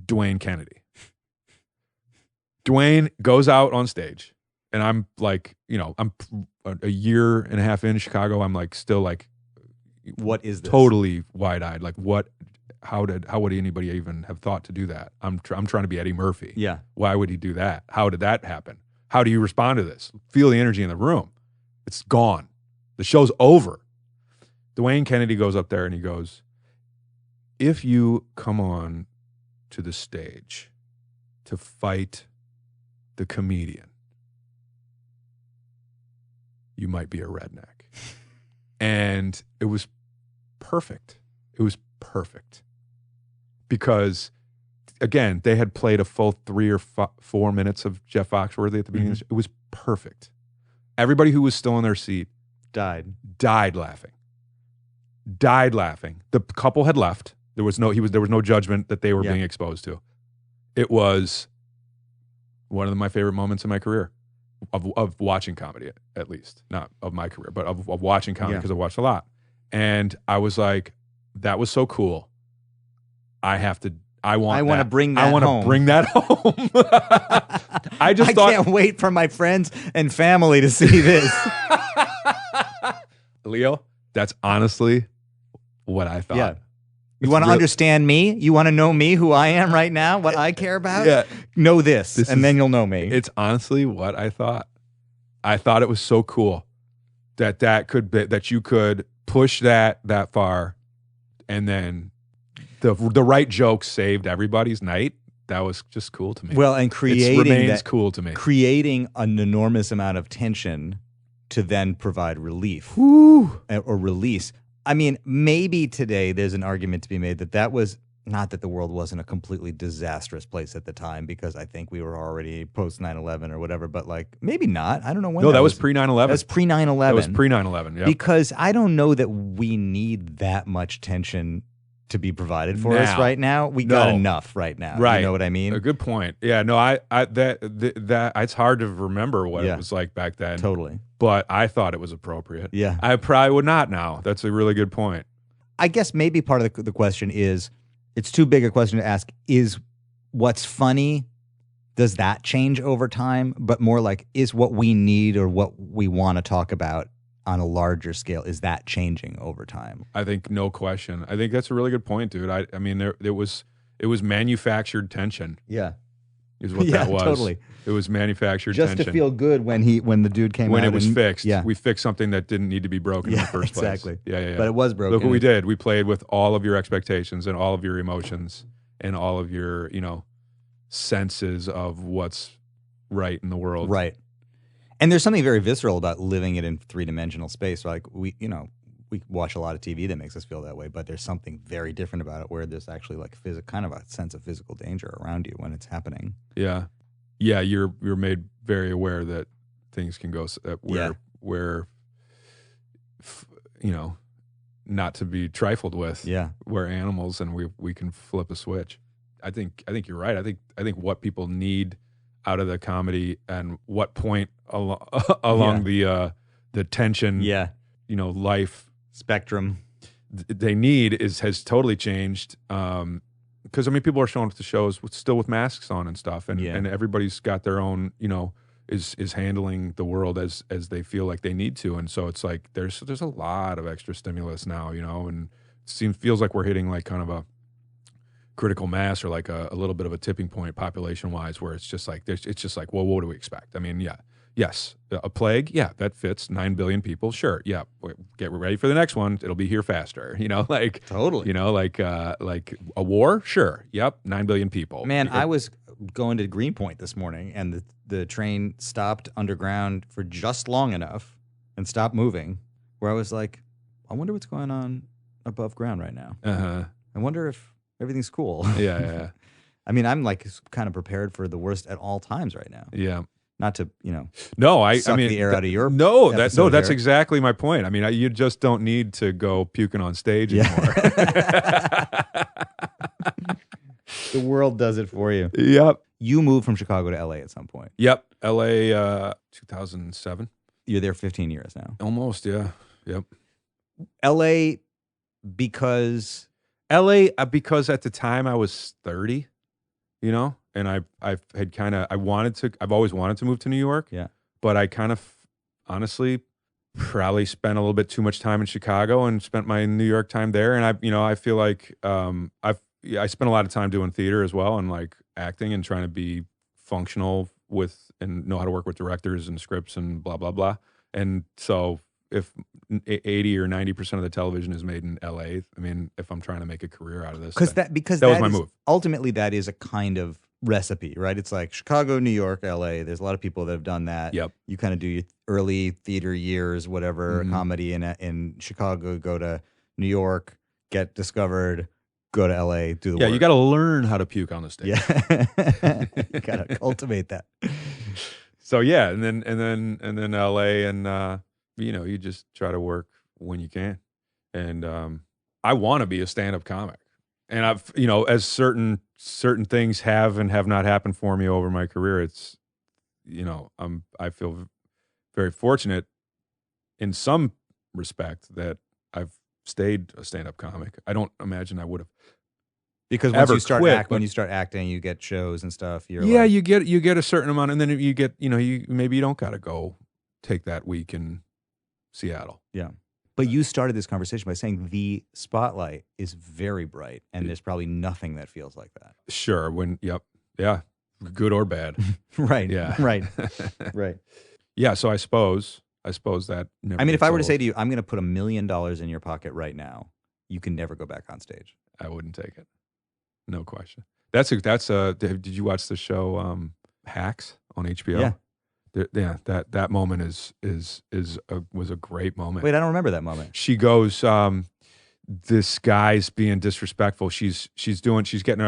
Dwayne Kennedy. Dwayne goes out on stage. And I'm like, you know, I'm a year and a half in Chicago. I'm like, still like, what is this? Totally wide-eyed. Like, how would anybody even have thought to do that? I'm trying to be Eddie Murphy. Yeah. Why would he do that? How did that happen? How do you respond to this? Feel the energy in the room. It's gone. The show's over. Dwayne Kennedy goes up there and he goes, "If you come on to the stage to fight the comedian, you might be a redneck." And it was perfect. It was perfect. Because, again, they had played a full 3 or 4 minutes of Jeff Foxworthy at the beginning of the show. It was perfect. Everybody who was still in their seat Died laughing. The couple had left. There was no judgment that they were being exposed to. It was one of my favorite moments in my career of watching comedy, at least. Not of my career, but of watching comedy, because I've watched a lot. And I was like, that was so cool. I want to bring that home. I want to bring that home. I can't wait for my friends and family to see this. Leo, that's honestly what I thought. Yeah. You want to understand me? You want to know me, who I am right now, what I care about? Yeah. Know this and then you'll know me. It's honestly what I thought. I thought it was so cool that you could push that far, and then the right joke saved everybody's night. That was just cool to me. Well, and remains cool to me. Creating an enormous amount of tension to then provide relief or release. I mean, maybe today there's an argument to be made that was not that the world wasn't a completely disastrous place at the time, because I think we were already post 9/11 or whatever, but like maybe not. I don't know when. No, that was pre 9/11. That was pre 9/11. That was pre 9/11. Yeah. Because I don't know that we need that much tension to be provided for us right now. We got enough right now. Right. You know what I mean? A good point. Yeah. No, that it's hard to remember what it was like back then. Totally. But I thought it was appropriate. Yeah. I probably would not now. That's a really good point. I guess maybe part of the question is, it's too big a question to ask, is what's funny, does that change over time? But more like, is what we need or what we want to talk about on a larger scale, is that changing over time? I think no question. I think that's a really good point, dude. I mean, it was manufactured tension. Yeah. Is what that was. Totally. It was manufactured tension. Just to feel good when the dude came out. When it was fixed. Yeah. We fixed something that didn't need to be broken in the first place. Exactly. Yeah. But it was broken. Look what we did. We played with all of your expectations and all of your emotions and all of your, senses of what's right in the world. Right. And there's something very visceral about living it in three-dimensional space. Like we watch a lot of TV that makes us feel that way, but there's something very different about it where there's actually like kind of a sense of physical danger around you when it's happening. Yeah. Yeah, you're made very aware that things can go where not to be trifled with. Yeah. We're animals and we can flip a switch. I think you're right. I think what people need out of the comedy and what point along the tension, life spectrum they need has totally changed. Because people are showing up to shows still with masks on and stuff, and everybody's got their own, is handling the world as they feel like they need to, and so it's like there's a lot of extra stimulus now, and it feels like we're hitting like kind of a critical mass or like a little bit of a tipping point population wise, where it's just like well, what do we expect? I mean, yes, a plague, that fits 9 billion people, sure, get ready for the next one, it'll be here faster, like totally, like a war, sure, 9 billion people. Man, I was going to Greenpoint this morning, and the train stopped underground for just long enough and stopped moving, where I was like, I wonder what's going on above ground right now. I wonder if everything's cool. Yeah. I mean, I'm like kind of prepared for the worst at all times right now. Yeah. Not to, suck the air out of your that's exactly my point. I mean, you just don't need to go puking on stage anymore. The world does it for you. Yep. You moved from Chicago to LA at some point. Yep. LA 2007. You're there 15 years now. Almost, yeah. Yep. LA because at the time I was 30, and I've always wanted to move to New York. Yeah. But I kind of honestly probably spent a little bit too much time in Chicago and spent my New York time there. And I feel like I spent a lot of time doing theater as well, and like acting and trying to be functional with and know how to work with directors and scripts and blah, blah, blah. And so if 80 or 90% of the television is made in LA, I mean, if I'm trying to make a career out of this, that was my move. Ultimately, that is a kind of recipe, right? It's like Chicago, New York, LA. There's a lot of people that have done that. Yep. You kind of do your early theater years, whatever, comedy in Chicago, go to New York, get discovered, go to LA, do the Yeah, work. you got to learn how to puke on the stage. Yeah. You got to cultivate that. So yeah, and then LA, and you just try to work when you can. And I want to be a stand-up comic. And I've, as certain things have and have not happened for me over my career, it's, I feel very fortunate in some respect that I've stayed a stand-up comic. I don't imagine I would have, because once ever you start quit, when you start acting, you get shows and stuff. You're yeah, like, you get a certain amount, and then you get, maybe you don't got to go take that week in Seattle. yeah. But you started this conversation by saying the spotlight is very bright, and there's probably nothing that feels like that. Sure. Yeah, good or bad. Right. Yeah. Right. Right. Yeah. So I suppose that. Never I mean, if gets I were to old. say to you, I'm going to put $1 million in your pocket right now, you can never go back on stage. I wouldn't take it. No question. Did you watch the show Hacks on HBO? Yeah. That moment was a great moment. Wait, I don't remember that moment. She goes, this guy's being disrespectful. She's getting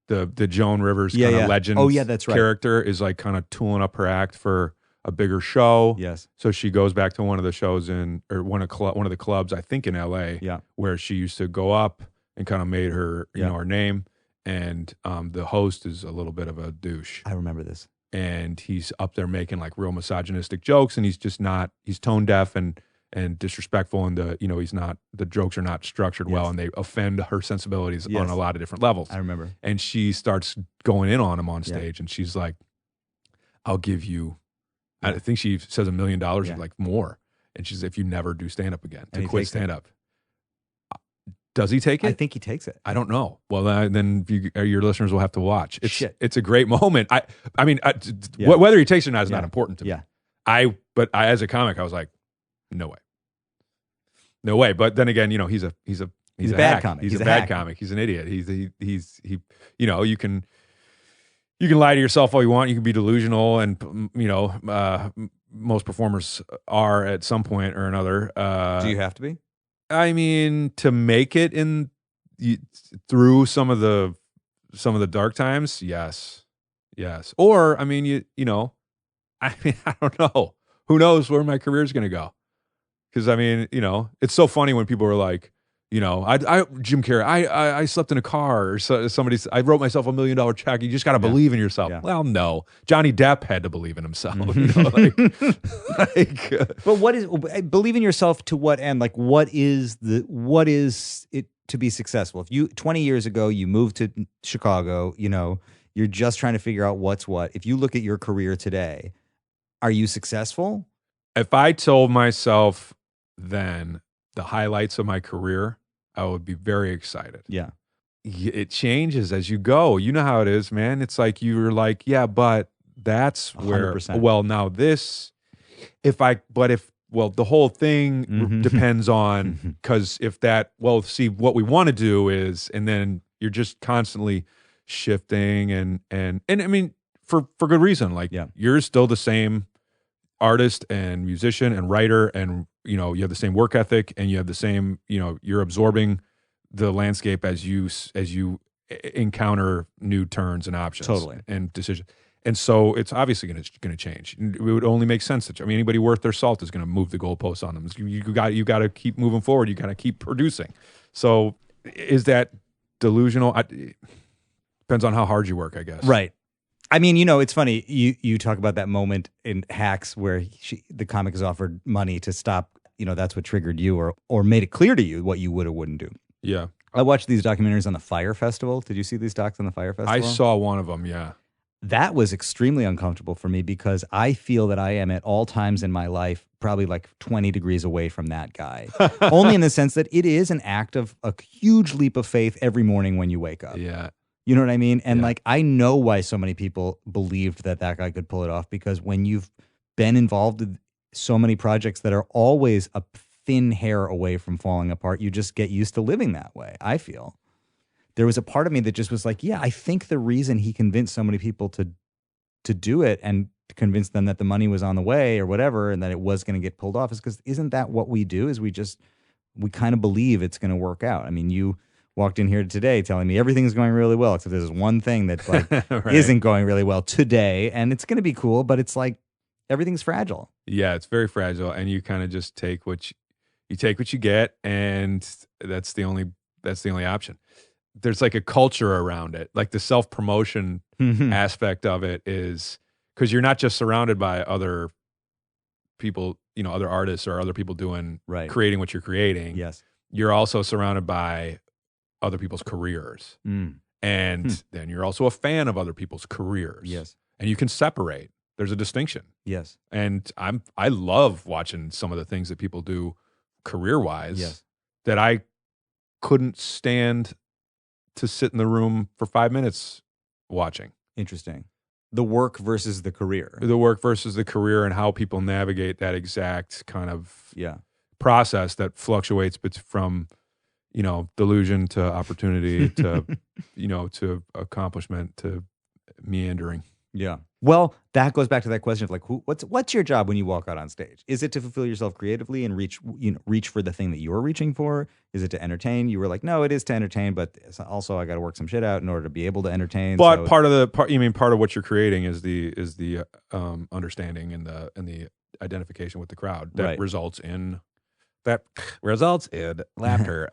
the Joan Rivers kind of legend. Oh yeah, that's right. Character is like kind of tooling up her act for a bigger show. Yes. So she goes back to one of the shows one of the clubs, I think in LA, Yeah. where she used to go up and kind of made her, Yeah. her name. And the host is a little bit of a douche. I remember this. And he's up there making like real misogynistic jokes, and he's tone deaf and disrespectful, and the jokes are not structured well, Yes. and they offend her sensibilities Yes. on a lot of different levels. I remember. And she starts going in on him on Yeah. stage, and she's like, I'll give you, I think she says $1 million, Yeah. like more. And she's, if you never do stand up again, And he to quit takes it. stand up. Does he take it? I think he takes it. I don't know. Well, then your listeners will have to watch. Shit. It's a great moment. I mean, Yeah. whether he takes it or not is not Yeah. important to me. Yeah. But as a comic, I was like, no way. But then again, he's a bad hack. comic. He's He's a a bad hack. comic. He's an idiot. You can lie to yourself all you want. You can be delusional, and most performers are at some point or another. Do you have to be? I mean, to make it through some of the dark times, yes. Or I mean, I don't know. Who knows where my career is going to go? Because I mean, it's so funny when people are like, Jim Carrey, I slept in a car, or I wrote myself $1 million check. You just got to believe in yourself. Yeah. Well, no, Johnny Depp had to believe in himself. But what is believe in yourself to what end? Like, what is it to be successful? If you 20 years ago you moved to Chicago, you're just trying to figure out what's what. If you look at your career today, are you successful? If I told myself then the highlights of my career, I would be very excited. Yeah. It changes as you go. You know how it is, man. It's like you're like, yeah, but that's where. 100%. Well, now this. The whole thing Mhm. depends on, because see, what we want to do is, and then you're just constantly shifting and I mean for good reason. Like, Yeah. you're still the same artist and musician and writer, and you have the same work ethic, and you have the same, you're absorbing the landscape as you encounter new turns and options. Totally. And decisions. And so it's obviously going to change. It would only make sense that, anybody worth their salt is going to move the goalposts on them. You got to keep moving forward. You got to keep producing. So is that delusional? Depends on how hard you work, I guess. Right. I mean, it's funny. You talk about that moment in Hacks where the comic is offered money to stop. That's what triggered you, or made it clear to you what you would or wouldn't do. Yeah. I watched these documentaries on the Fire Festival. Did you see these docs on the Fire Festival? I saw one of them. Yeah. That was extremely uncomfortable for me because I feel that I am at all times in my life probably like 20 degrees away from that guy. Only in the sense that it is an act of a huge leap of faith every morning when you wake up. Yeah. You know what I mean? And Yeah. like, I know why so many people believed that guy could pull it off, because when you've been involved in so many projects that are always a thin hair away from falling apart, you just get used to living that way, I feel. There was a part of me that just was like, yeah, I think the reason he convinced so many people to do it and to convince them that the money was on the way or whatever, and that it was going to get pulled off, is because isn't that what we do? Is we just we kind of believe it's going to work out. I mean, you walked in here today telling me everything's going really well, except there's one thing that like Right. isn't going really well today, and it's going to be cool, but it's like everything's fragile. Yeah, it's very fragile, and you kind of just take what you get, and that's the only option. There's like a culture around it, like the self-promotion aspect of it is because you're not just surrounded by other people, other artists or other people doing creating what you're creating. Yes, you're also surrounded by other people's careers, and then you're also a fan of other people's careers. Yes, and you can separate. There's a distinction. Yes, and I love watching some of the things that people do career-wise. Yes, that I couldn't stand to sit in the room for 5 minutes watching. Interesting. The work versus the career. The work versus the career and how people navigate that exact kind of Yeah. process that fluctuates from, delusion to opportunity to, to accomplishment to meandering. Yeah. Well, that goes back to that question of like, what's your job when you walk out on stage? Is it to fulfill yourself creatively and reach for the thing that you're reaching for? Is it to entertain? You were like, no, it is to entertain, but also I got to work some shit out in order to be able to entertain. But part of what you're creating is the understanding and the identification with the crowd that results in laughter,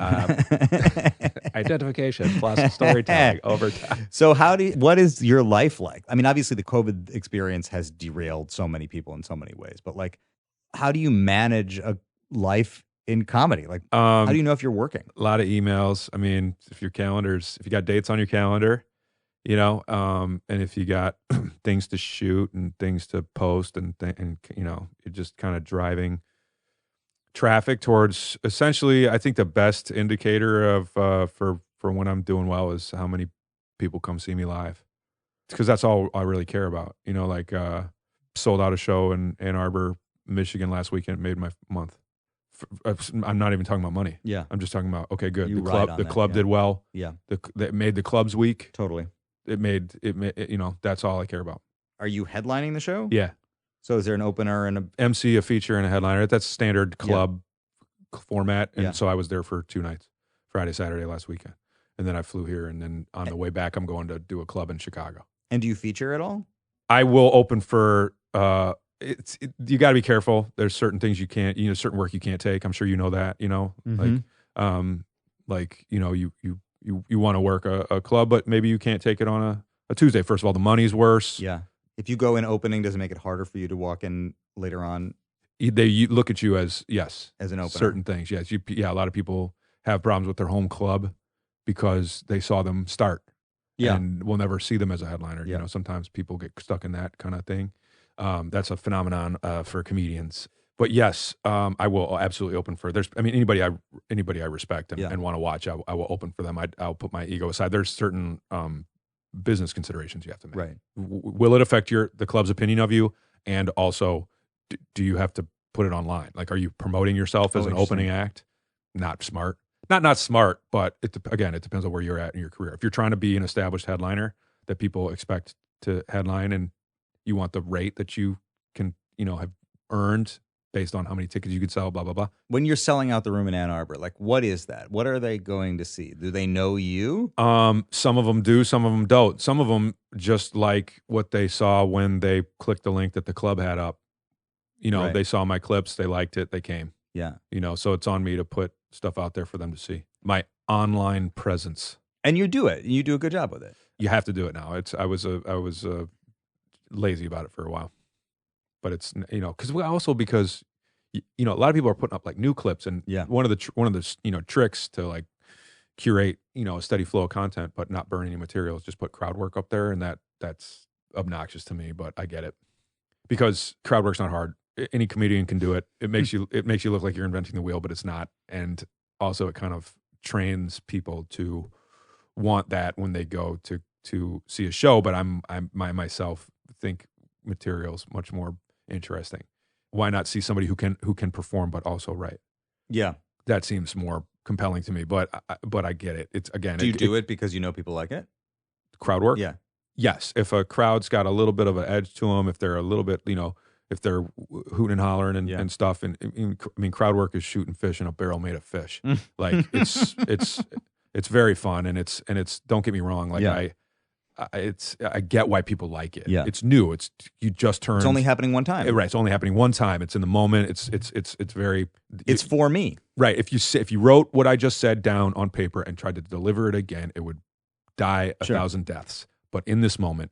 identification plus storytelling over time. So what is your life like? I mean, obviously the COVID experience has derailed so many people in so many ways, but like, how do you manage a life in comedy? Like, how do you know if you're working? A lot of emails. I mean, if you got dates on your calendar, and if you got things to shoot and things to post and you're just kind of driving traffic towards essentially, I think the best indicator of for when I'm doing well is how many people come see me live, because that's all I really care about. Sold out a show in Ann Arbor, Michigan last weekend, made my month. I'm not even talking about money. Yeah, I'm just talking about good. You The club did well. Yeah, that made the club's week. Totally. It made that's all I care about. Are you headlining the show? Yeah. So is there an opener and a MC, a feature, and a headliner? That's standard club format. And so I was there for 2 nights, Friday, Saturday last weekend. And then I flew here, and then on the way back, I'm going to do a club in Chicago. And do you feature at all? I will open for, you got to be careful. There's certain things you can't, certain work you can't take. I'm sure you know that, Mm-hmm. you want to work a club, but maybe you can't take it on a Tuesday. First of all, the money's worse. Yeah. If you go in opening, does it make it harder for you to walk in later on? They look at you as an opener. Certain things, yes. A lot of people have problems with their home club because they saw them start. Yeah. And we'll never see them as a headliner. Yeah. Sometimes people get stuck in that kind of thing. That's a phenomenon for comedians. But yes, I will absolutely open for. Anybody I respect and want to watch, I will open for them. I'll put my ego aside. There's certain business considerations you have to make. Right. Will it affect the club's opinion of you? And also, do you have to put it online? Like, are you promoting yourself as an opening act? Not smart. Not smart, but it depends on where you're at in your career. If you're trying to be an established headliner that people expect to headline, and you want the rate that you can, have earned based on how many tickets you could sell, blah, blah, blah. When you're selling out the room in Ann Arbor, like, what is that? What are they going to see? Do they know you? Some of them do, some of them don't. Some of them just like what they saw when they clicked the link that the club had up. They saw my clips, they liked it, they came. Yeah. So it's on me to put stuff out there for them to see. My online presence. And you do it. You do a good job with it. You have to do it now. I was lazy about it for a while. But it's because a lot of people are putting up like new clips, and one of the tricks to like curate a steady flow of content but not burn any materials, just put crowd work up there, and that's obnoxious to me, but I get it, because crowd work's not hard. Any comedian can do it. It makes you look like you're inventing the wheel, but it's not. And also it kind of trains people to want that when they go to see a show. But I myself think material's much more interesting. Why not see somebody who can perform but also write? Yeah, that seems more compelling to me. But I get it. It's again. Do you do it because you know people like it? Crowd work. Yeah. Yes. If a crowd's got a little bit of an edge to them, if they're a little bit, if they're hooting and hollering and, Yeah. and stuff. And I mean, crowd work is shooting fish in a barrel made of fish. Like it's very fun, and it's don't get me wrong, like Yeah. I get why people like it. Yeah. It's new. You just turned. It's only happening one time. Right. It's only happening one time. It's in the moment. It's very. It's for me. Right. If you wrote what I just said down on paper and tried to deliver it again, it would die a Sure. thousand deaths. But in this moment,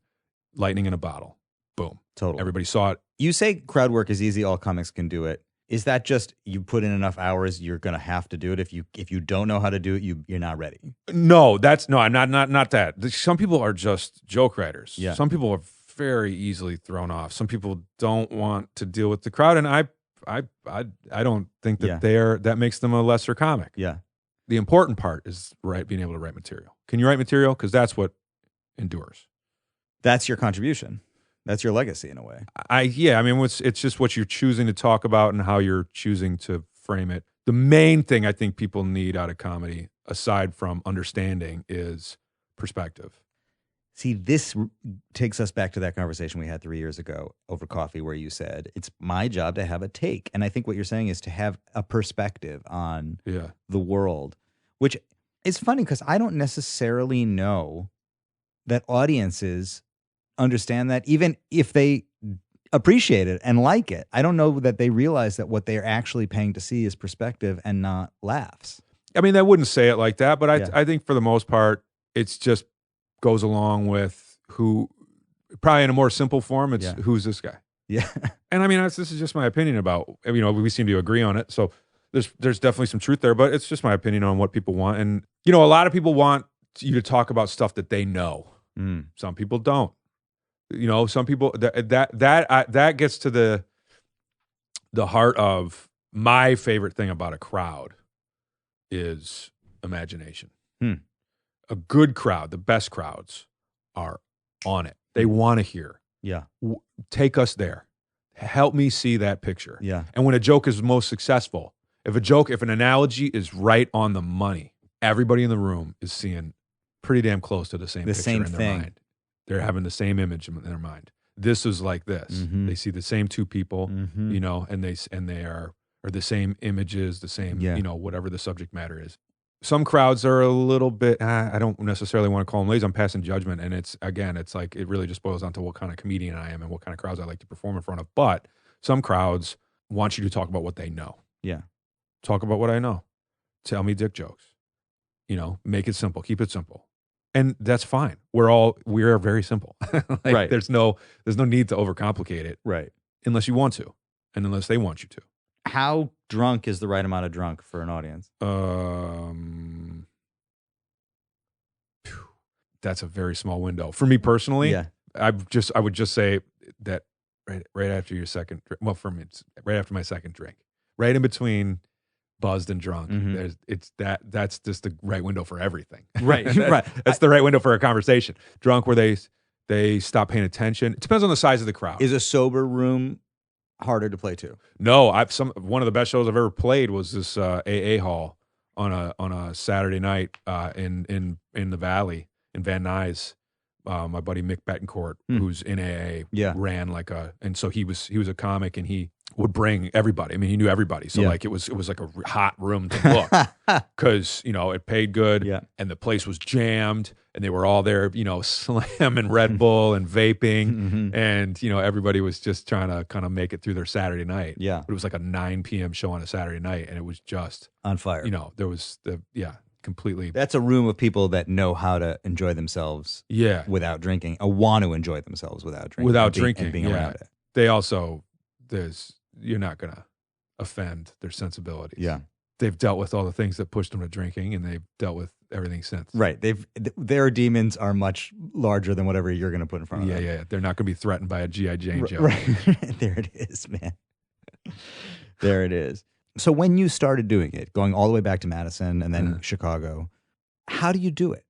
lightning in a bottle. Boom. Totally. Everybody saw it. You say crowd work is easy, all comics can do it. Is that just you put in enough hours, you're going to have to do it? If you don't know how to do it, you're not ready. No, I'm not that. Some people are just joke writers. Yeah. Some people are very easily thrown off. Some people don't want to deal with the crowd, and I don't think that that makes them a lesser comic. Yeah. The important part is being able to write material. Can you write material? Because that's what endures. That's your contribution. That's your legacy in a way. I mean, it's just what you're choosing to talk about and how you're choosing to frame it. The main thing I think people need out of comedy, aside from understanding, is perspective. See, this takes us back to that conversation we had 3 years ago over coffee where you said, it's my job to have a take. And I think what you're saying is to have a perspective on the world, which is funny because I don't necessarily know that audiences understand that, even if they appreciate it and like it. I don't know that they realize that what they're actually paying to see is perspective and not laughs. I mean, I wouldn't say it like that, but I think for the most part, it's just goes along with who, probably in a more simple form, it's who's this guy? Yeah. And I mean, this is just my opinion about, we seem to agree on it. So there's definitely some truth there, but it's just my opinion on what people want. And, a lot of people want you to talk about stuff that they know. Some people don't. Some people that gets to the heart of my favorite thing about a crowd is imagination. A good crowd, the best crowds, are on it. They want to hear. Yeah. Take us there. Help me see that picture. Yeah. And when a joke is most successful, if an analogy is right on the money, everybody in the room is seeing pretty damn close to the same picture in their mind. They're having the same image in their mind. This is like this. Mm-hmm. They see the same two people, Mm-hmm. and they are the same images, the same, whatever the subject matter is. Some crowds are a little bit, I don't necessarily want to call them lazy. I'm passing judgment. And it's like, it really just boils down to what kind of comedian I am and what kind of crowds I like to perform in front of. But some crowds want you to talk about what they know. Yeah. Talk about what I know. Tell me dick jokes. Make it simple. Keep it simple. And that's fine. We are very simple. Right. There's no need to overcomplicate it. Right. Unless you want to, and unless they want you to. How drunk is the right amount of drunk for an audience? That's a very small window for me personally. Yeah. I would just say that right after your second. Well, for me, it's right after my second drink, right in between buzzed and drunk. Mm-hmm. That's just the right window for everything. Right. Right. That's the right window for a conversation. Drunk where they stop paying attention. It depends on the size of the crowd. Is a sober room harder to play to? No, one of the best shows I've ever played was this AA hall on a Saturday night in the Valley in Van Nuys. My buddy Mick Betancourt, who's in AA, ran and so he was a comic, and he would bring everybody. I mean, he knew everybody, so it was like a hot room to book because it paid good, and the place was jammed, and they were all there, slamming Red Bull and vaping, and everybody was just trying to kind of make it through their Saturday night. Yeah, but it was like a 9 p.m. show on a Saturday night, and it was just on fire. There was completely. That's a room of people that know how to enjoy themselves. Without drinking, or want to enjoy themselves without drinking. And being around it. They also you're not gonna offend their sensibilities. Yeah, they've dealt with all the things that pushed them to drinking, and they've dealt with everything since. Right. Their demons are much larger than whatever you're going to put in front of them. Yeah. They're not going to be threatened by a G.I. Jane joke. Right. There it is, man. There it is. So when you started doing it, going all the way back to Madison and then Chicago, how do you do it?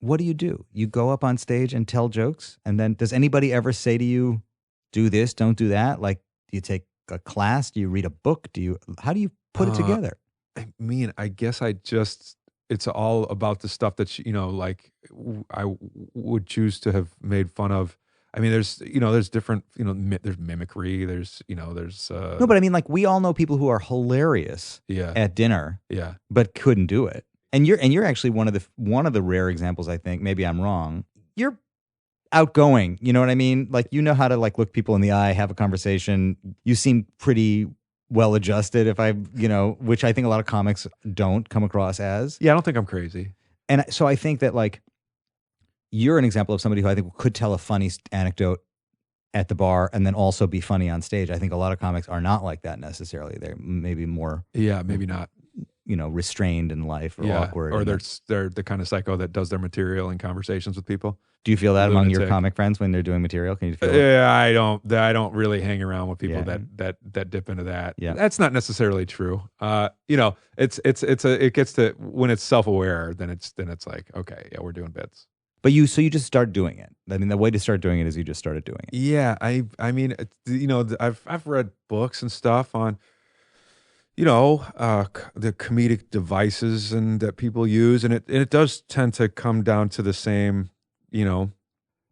What do? You go up on stage and tell jokes? And then does anybody ever say to you, do this, don't do that? Like, do you take a class? Do you read a book? How do you put it together? I mean, I guess it's all about the stuff that, I would choose to have made fun of. I mean, there's different, there's mimicry. There's No, but I mean, like, we all know people who are hilarious yeah, at dinner, yeah, but couldn't do it. And you're actually one of the rare examples, I think. Maybe I'm wrong. You're outgoing. You know what I mean? Like, you know how to like look people in the eye, have a conversation. You seem pretty well adjusted. Which I think a lot of comics don't come across as. yeah. I don't think I'm crazy. And so I think that like you're an example of somebody who I think could tell a funny anecdote at the bar and then also be funny on stage. I think a lot of comics are not like that necessarily. They're maybe more, maybe not, restrained in life or awkward. Or they're the kind of psycho that does their material in conversations with people. Do you feel that among your comic friends when they're doing material? Can you feel Yeah, I don't really hang around with people that dip into that. Yeah. That's not necessarily true. It gets to when it's self-aware, then it's like, okay, yeah, we're doing bits. But you just start doing it. I mean, the way to start doing it is you just started doing it. Yeah, I mean, I've read books and stuff on, the comedic devices and that people use, and it does tend to come down to the same,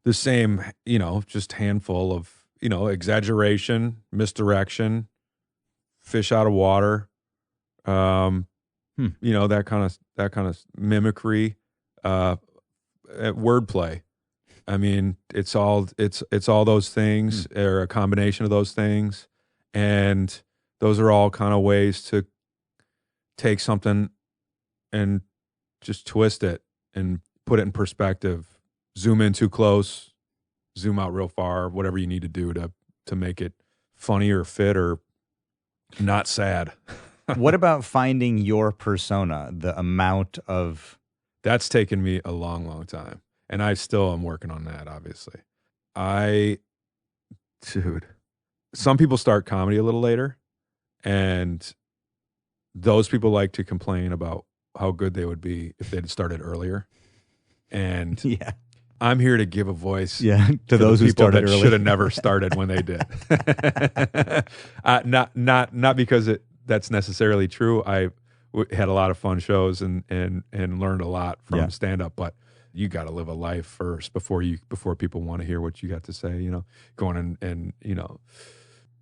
just handful of, exaggeration, misdirection, fish out of water, that kind of mimicry, wordplay. I mean, it's all those things, or a combination of those things, and those are all kind of ways to take something and just twist it and put it in perspective. Zoom in too close, zoom out real far, whatever you need to do to make it funny or fit or not sad. What about finding your persona? The amount of... That's taken me a long, long time. And I still am working on that, obviously. Some people start comedy a little later, and those people like to complain about how good they would be if they'd started earlier. And yeah. I'm here to give a voice to those who started that early. should have never started when they did. Not because that's necessarily true. I had a lot of fun shows and learned a lot from stand-up, but you got to live a life first before people want to hear what you got to say. Going and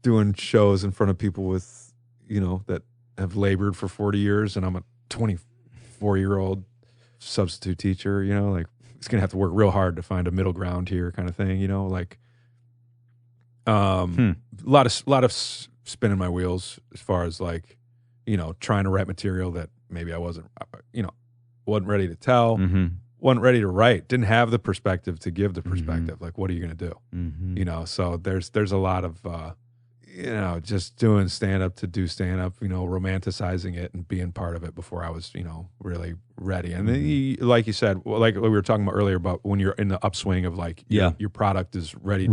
doing shows in front of people with that have labored for 40 years, and I'm a 24-year-old substitute teacher. Like, it's gonna have to work real hard to find a middle ground here, kind of thing. Like, a lot of spinning my wheels as far as like, trying to write material that maybe I wasn't ready to tell, wasn't ready to write, didn't have the perspective to give the perspective. Like, what are you gonna do? So there's a lot of just doing stand-up to do stand-up, romanticizing it and being part of it before I was, really ready. And then, like you said, like we were talking about earlier about when you're in the upswing of like, your product is ready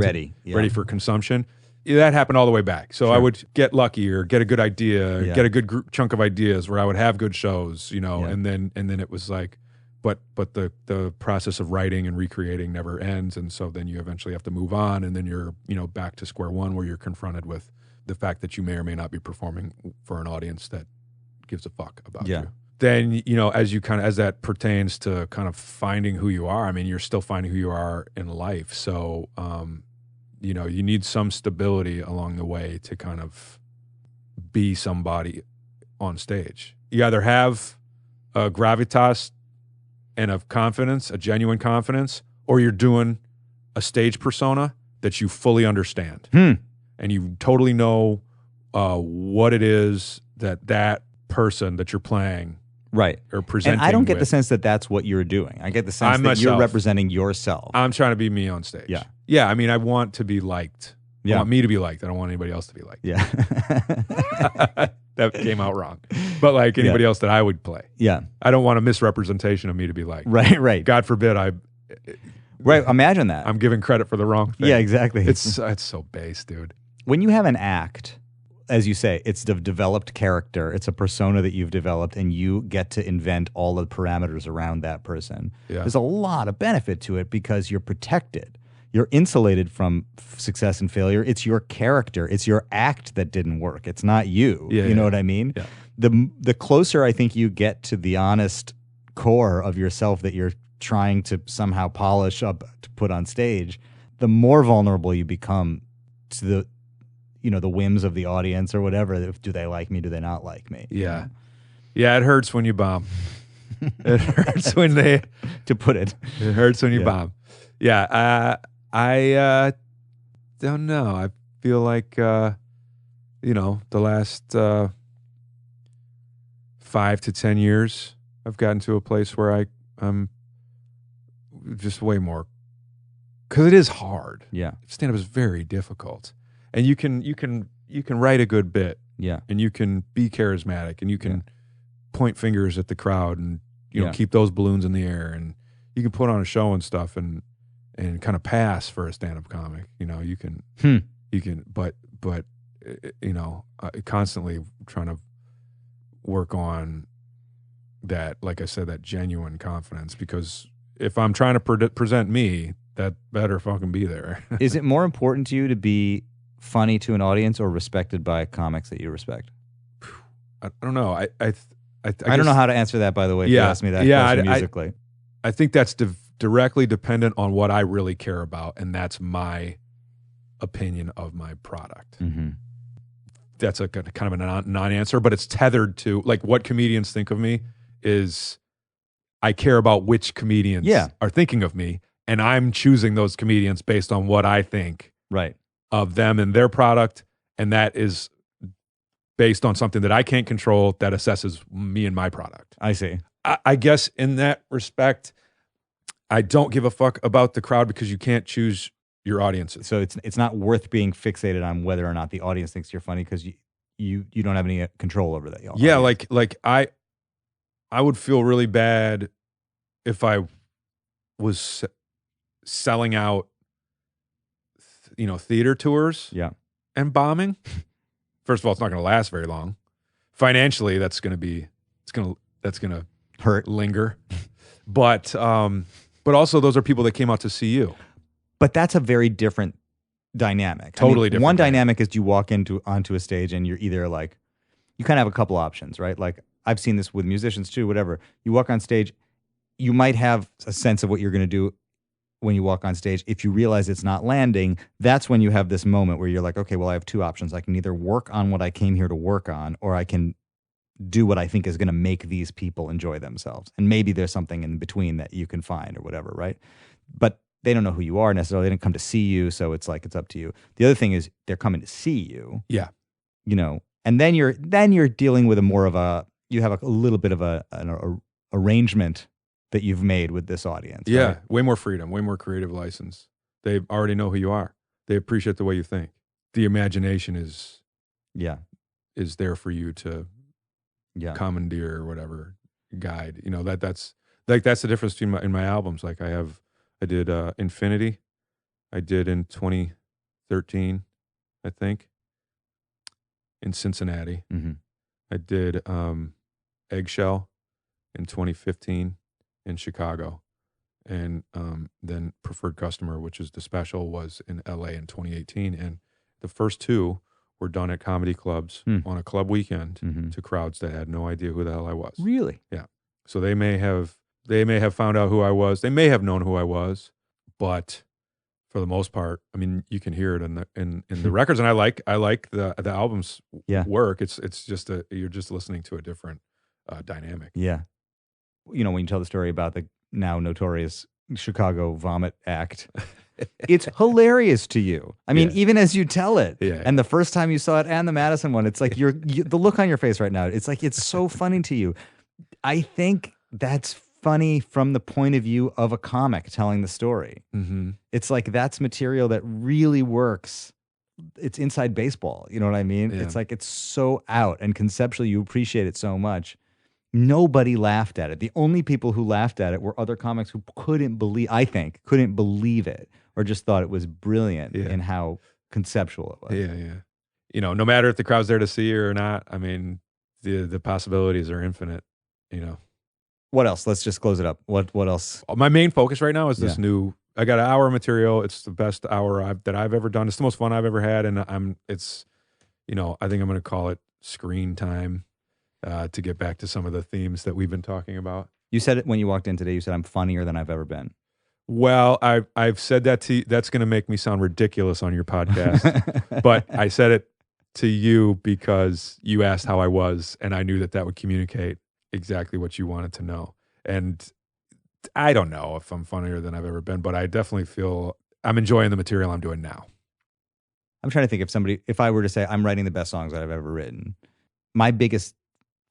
for consumption. That happened all the way back. So I would get lucky or get a good idea, get a good chunk of ideas where I would have good shows, and then it was like, but the process of writing and recreating never ends, and so then you eventually have to move on, and then you're back to square one where you're confronted with the fact that you may or may not be performing for an audience that gives a fuck about you. Then as that pertains to kind of finding who you are, I mean, you're still finding who you are in life, so you need some stability along the way to kind of be somebody on stage. You either have a gravitas and of confidence, a genuine confidence, or you're doing a stage persona that you fully understand. And you totally know what it is that person that you're playing or presenting. And I don't get with. The sense that that's what you're doing. I get the sense that myself. You're representing yourself. I'm trying to be me on stage. Yeah, I mean, I want to be liked. I want me to be liked. I don't want anybody else to be liked. Yeah. That came out wrong. But like anybody else that I would play. Yeah. I don't want a misrepresentation of me to be liked. Right. God forbid Right, imagine that. I'm giving credit for the wrong thing. Yeah, exactly. It's so base, dude. When you have an act, as you say, it's a developed character. It's a persona that you've developed, and you get to invent all the parameters around that person. Yeah. There's a lot of benefit to it because you're protected. You're insulated from success and failure. It's your character. It's your act that didn't work. It's not you. You know what I mean? Yeah. The closer I think you get to the honest core of yourself that you're trying to somehow polish up to put on stage, the more vulnerable you become to the, the whims of the audience or whatever. Do they like me? Do they not like me? Yeah. Yeah, it hurts when you bomb. It hurts when they... To put it. It hurts when you bomb. Yeah, I don't know. I feel like, the last 5 to 10 years, I've gotten to a place where I'm just way more... Because it is hard. Yeah. Stand-up is very difficult. And you can write a good bit. Yeah. And you can be charismatic, and you can point fingers at the crowd, and keep those balloons in the air, and you can put on a show and stuff, and kind of pass for a stand-up comic. You can but constantly trying to work on that, like I said, that genuine confidence, because if I'm trying to present me, that better fucking be there. Is it more important to you to be funny to an audience or respected by comics that you respect? I don't know. I don't know how to answer that, by the way, if you ask me that question musically. I think that's directly dependent on what I really care about, and that's my opinion of my product. Mm-hmm. That's a kind of a non-answer, but it's tethered to, like, what comedians think of me is I care about which comedians are thinking of me, and I'm choosing those comedians based on what I think of them and their product, and that is based on something that I can't control that assesses me and my product. I see. I guess in that respect, I don't give a fuck about the crowd, because you can't choose your audiences. So it's not worth being fixated on whether or not the audience thinks you're funny, because you don't have any control over that. Yeah, like I would feel really bad if I was selling out, theater tours and bombing. First of all, it's not going to last very long. Financially, that's going to hurt, linger. But also, those are people that came out to see you. But that's a very different dynamic. Totally different. One dynamic is you walk onto a stage and you're either like, you kind of have a couple options, right? Like, I've seen this with musicians too, whatever. You walk on stage, you might have a sense of what you're going to do when you walk on stage. If you realize it's not landing, that's when you have this moment where you're like, okay, well, I have two options. I can either work on what I came here to work on, or I can do what I think is going to make these people enjoy themselves. And maybe there's something in between that you can find or whatever, right? But they don't know who you are necessarily. They didn't come to see you, so it's like, it's up to you. The other thing is they're coming to see you. Yeah. And then you're dealing with you have a little bit of an arrangement that you've made with this audience. Yeah, right? Way more freedom, way more creative license. They already know who you are. They appreciate the way you think. The imagination is there for you to commandeer or whatever, guide. That's the difference between in my albums. Like I did Infinity. I did in 2013, I think, in Cincinnati. Mm-hmm. I did Eggshell in 2015 in Chicago. And then Preferred Customer, which is the special, was in LA in 2018. And the first two were done at comedy clubs on a club weekend to crowds that had no idea who the hell I was. Really? Yeah. So they may have found out who I was. They may have known who I was, but for the most part, I mean, you can hear it in the records, and I like the album's work. It's just you're just listening to a different dynamic. Yeah. When you tell the story about the now notorious Chicago vomit act, it's hilarious to you. I mean, even as you tell it, and the first time you saw it and the Madison one, it's like the look on your face right now. It's like, it's so funny to you. I think that's funny from the point of view of a comic telling the story. Mm-hmm. It's like, that's material that really works. It's inside baseball. You know what I mean? Yeah. It's like, it's so out, and conceptually you appreciate it so much. Nobody laughed at it. The only people who laughed at it were other comics who couldn't believe it, or just thought it was brilliant in how conceptual it was. Yeah. No matter if the crowd's there to see you or not, I mean, the possibilities are infinite, What else? Let's just close it up. What else? My main focus right now is this new, I got an hour of material. It's the best hour that I've ever done. It's the most fun I've ever had. And I think I'm going to call it screen time. To get back to some of the themes that we've been talking about. You said it when you walked in today. You said, I'm funnier than I've ever been. Well, I've said that to you. That's going to make me sound ridiculous on your podcast, but I said it to you because you asked how I was, and I knew that would communicate exactly what you wanted to know. And I don't know if I'm funnier than I've ever been, but I definitely feel I'm enjoying the material I'm doing now. I'm trying to think if I were to say I'm writing the best songs that I've ever written, my biggest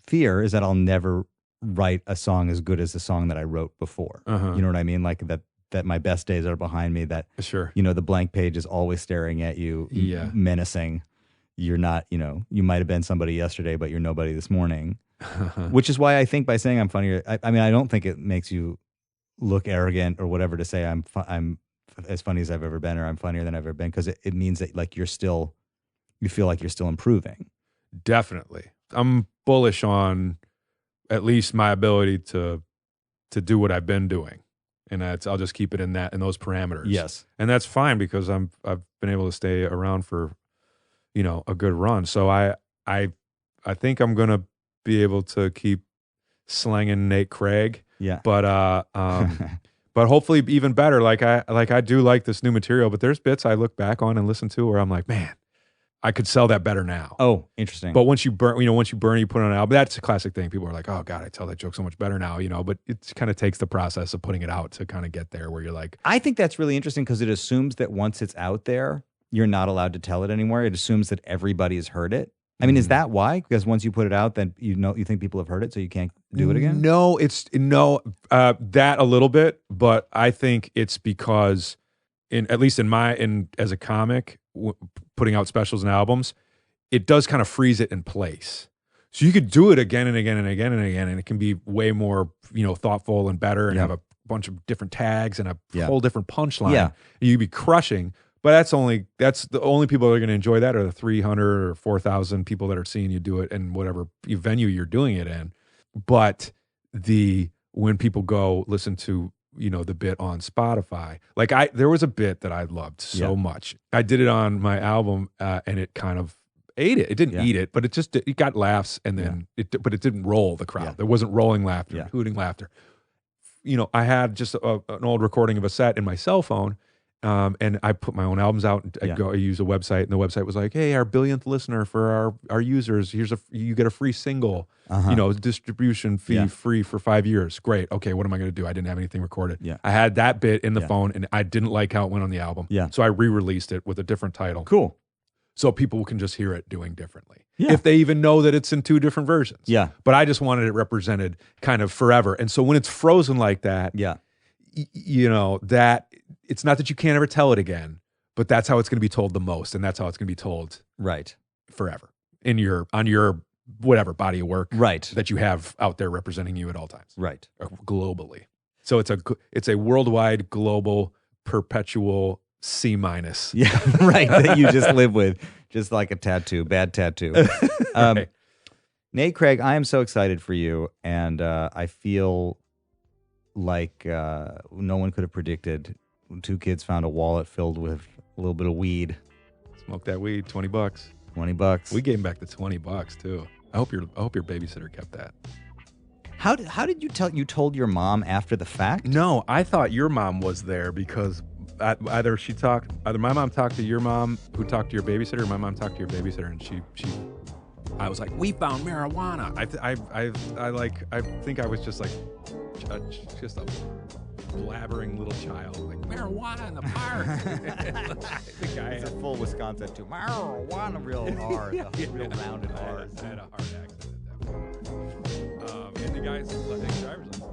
fear is that I'll never write a song as good as the song that I wrote before. Uh-huh. You know what I mean? Like that my best days are behind me, that, Sure. you know, the blank page is always staring at you, menacing. You're not, you know, you might have been somebody yesterday, but you're nobody this morning, which is why I think by saying I'm funnier, I mean, I don't think it makes you look arrogant or whatever to say I'm as funny as I've ever been, or I'm funnier than I've ever been, because it means that like you feel like you're still improving. Definitely. I'm bullish on at least my ability to do what I've been doing. And I'll just keep it in those parameters. Yes. And that's fine because I've been able to stay around for, you know, a good run. So I think I'm going to be able to keep slanging Nate Craig. Yeah. But but hopefully even better. Like I do like this new material, but there's bits I look back on and listen to where I'm like, man, I could sell that better now. Oh, interesting. But once you burn, you put it on an album. That's a classic thing. People are like, oh God, I tell that joke so much better now, you know, but it kind of takes the process of putting it out to kind of get there where you're like. I think that's really interesting because it assumes that once it's out there, you're not allowed to tell it anymore. It assumes that everybody has heard it. I mean, is that why? Because once you put it out, then you think people have heard it, so you can't do it again? No, that a little bit, but I think it's because at least as a comic, putting out specials and albums, it does kind of freeze it in place. So you could do it again and again and again and again, and it can be way more, you know, thoughtful and better, and have a bunch of different tags and a whole different punchline. Yeah. And you'd be crushing. But that's the only people that are going to enjoy that are the 300 or 4,000 people that are seeing you do it in whatever venue you're doing it in. But when people go listen to, you know, the bit on Spotify, like there was a bit that I loved so much. I did it on my album, and it kind of ate it. It didn't eat it, but it got laughs, and then but it didn't roll the crowd. There wasn't rolling laughter, hooting laughter. You know, I had just an old recording of a set in my cell phone. And I put my own albums out. And I use a website, and the website was like, "Hey, our billionth listener for our users, you get a free single, you know, distribution fee free for 5 years." Great. Okay, what am I going to do? I didn't have anything recorded. Yeah. I had that bit in the phone, and I didn't like how it went on the album. Yeah. So I re-released it with a different title. Cool. So people can just hear it doing differently. Yeah. If they even know that it's in two different versions. Yeah. But I just wanted it represented kind of forever. And so when it's frozen like that, you know, that it's not that you can't ever tell it again, but that's how it's going to be told the most, and that's how it's going to be told forever on your whatever body of work that you have out there representing you at all times, globally. So it's a worldwide, global, perpetual C-. That you just live with, just like a tattoo, bad tattoo. Nate Craig, I am so excited for you, and I feel like no one could have predicted. Two kids found a wallet filled with a little bit of weed. Smoke that weed, $20. $20. We gave him back the $20 too. I hope your babysitter kept that. How did you tell? You told your mom after the fact? No, I thought your mom was there because either my mom talked to your mom, who talked to your babysitter, or my mom talked to your babysitter, and I was like, we found marijuana. I think I was just like just a blabbering little child, like marijuana in the park. The guy it's a full Wisconsin too. Marijuana, real hard, real rounded hard. I had a hard accent at that point. And the guy's letting driver's license.